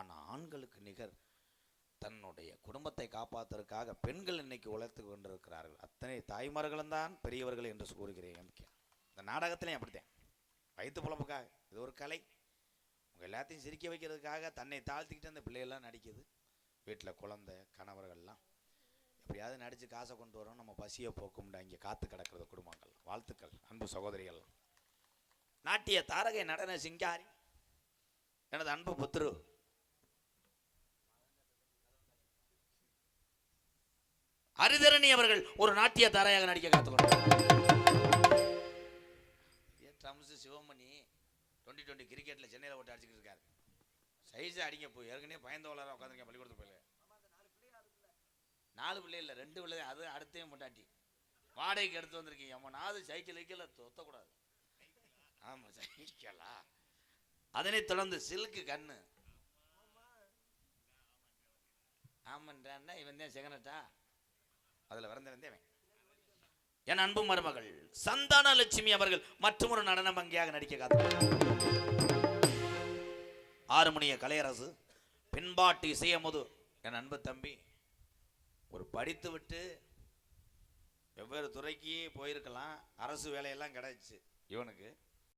ஆனால் ஆண்களுக்கு நிகர் தன்னுடைய குடும்பத்தை காப்பாற்றுவதற்காக பெண்கள் இன்னைக்கு உழைத்து கொண்டிருக்கிறார்கள். அத்தனை தாய்மார்களும் தான் பெரியவர்கள் என்று கூறுகிறேன். இந்த நாடகத்திலையும் அப்படித்தான், வயிற்று புலப்புக்காக. இது ஒரு கலை. உங்கள் எல்லாத்தையும் சிரிக்க வைக்கிறதுக்காக தன்னை தாழ்த்திக்கிட்டு அந்த பிள்ளைகள்லாம் நடிக்குது. வீட்டில் குழந்தை கணவர்கள்லாம் எப்படியாவது நடித்து காசை கொண்டு வரோம், நம்ம பசியை போக்கும்டா இங்கே காத்து கிடக்கிறது குடும்பங்கள். வாழ்த்துக்கள் அன்பு சகோதரிகள். நாட்டிய தாரகை நடன சிங்காரி எனது அன்பு புத்திரு ஹரிதரணி அவர்கள் ஒரு நாட்டிய தாரையாக நடிக்க காத்துக்கொண்டார். சிவமணி 2020 கிரிக்கெட்டில் சென்னையில் ஓட்டு அடிச்சுக்கிட்டு இருக்காரு. சைஸை அடிங்க போய் ஏற்கனவே பயந்த வளர உட்காந்துருக்கேன் பள்ளிக்கூடத்து போயில. 4 பிள்ளை இல்லை, 2 பிள்ளை. அது அடுத்தையும் பொண்டாட்டி வாடகைக்கு எடுத்து வந்திருக்கீங்க. அம்மனாவது சைக்கிள் வைக்கல தொத்தக்கூடாது. ஆமாம் சைக்கிளா. அதனைத் தொடர்ந்து சில்க்கு கண்ணு. ஆமான்றான்னா இவன் தான் செகனட்டா, அதில் வந்தவன். என் அன்பு மருமகள் சந்தான லட்சுமி அவர்கள் மற்றொரு நடன வங்கியாக நடிக்க காத்து. ஆறுமணிய கலையரசு பின்பாட்டு இசையமுது. என் அன்பு தம்பி ஒரு படித்து விட்டு வெவ்வேறு துறைக்கு போயிருக்கலாம், அரசு வேலையெல்லாம் கிடைச்சு. இவனுக்கு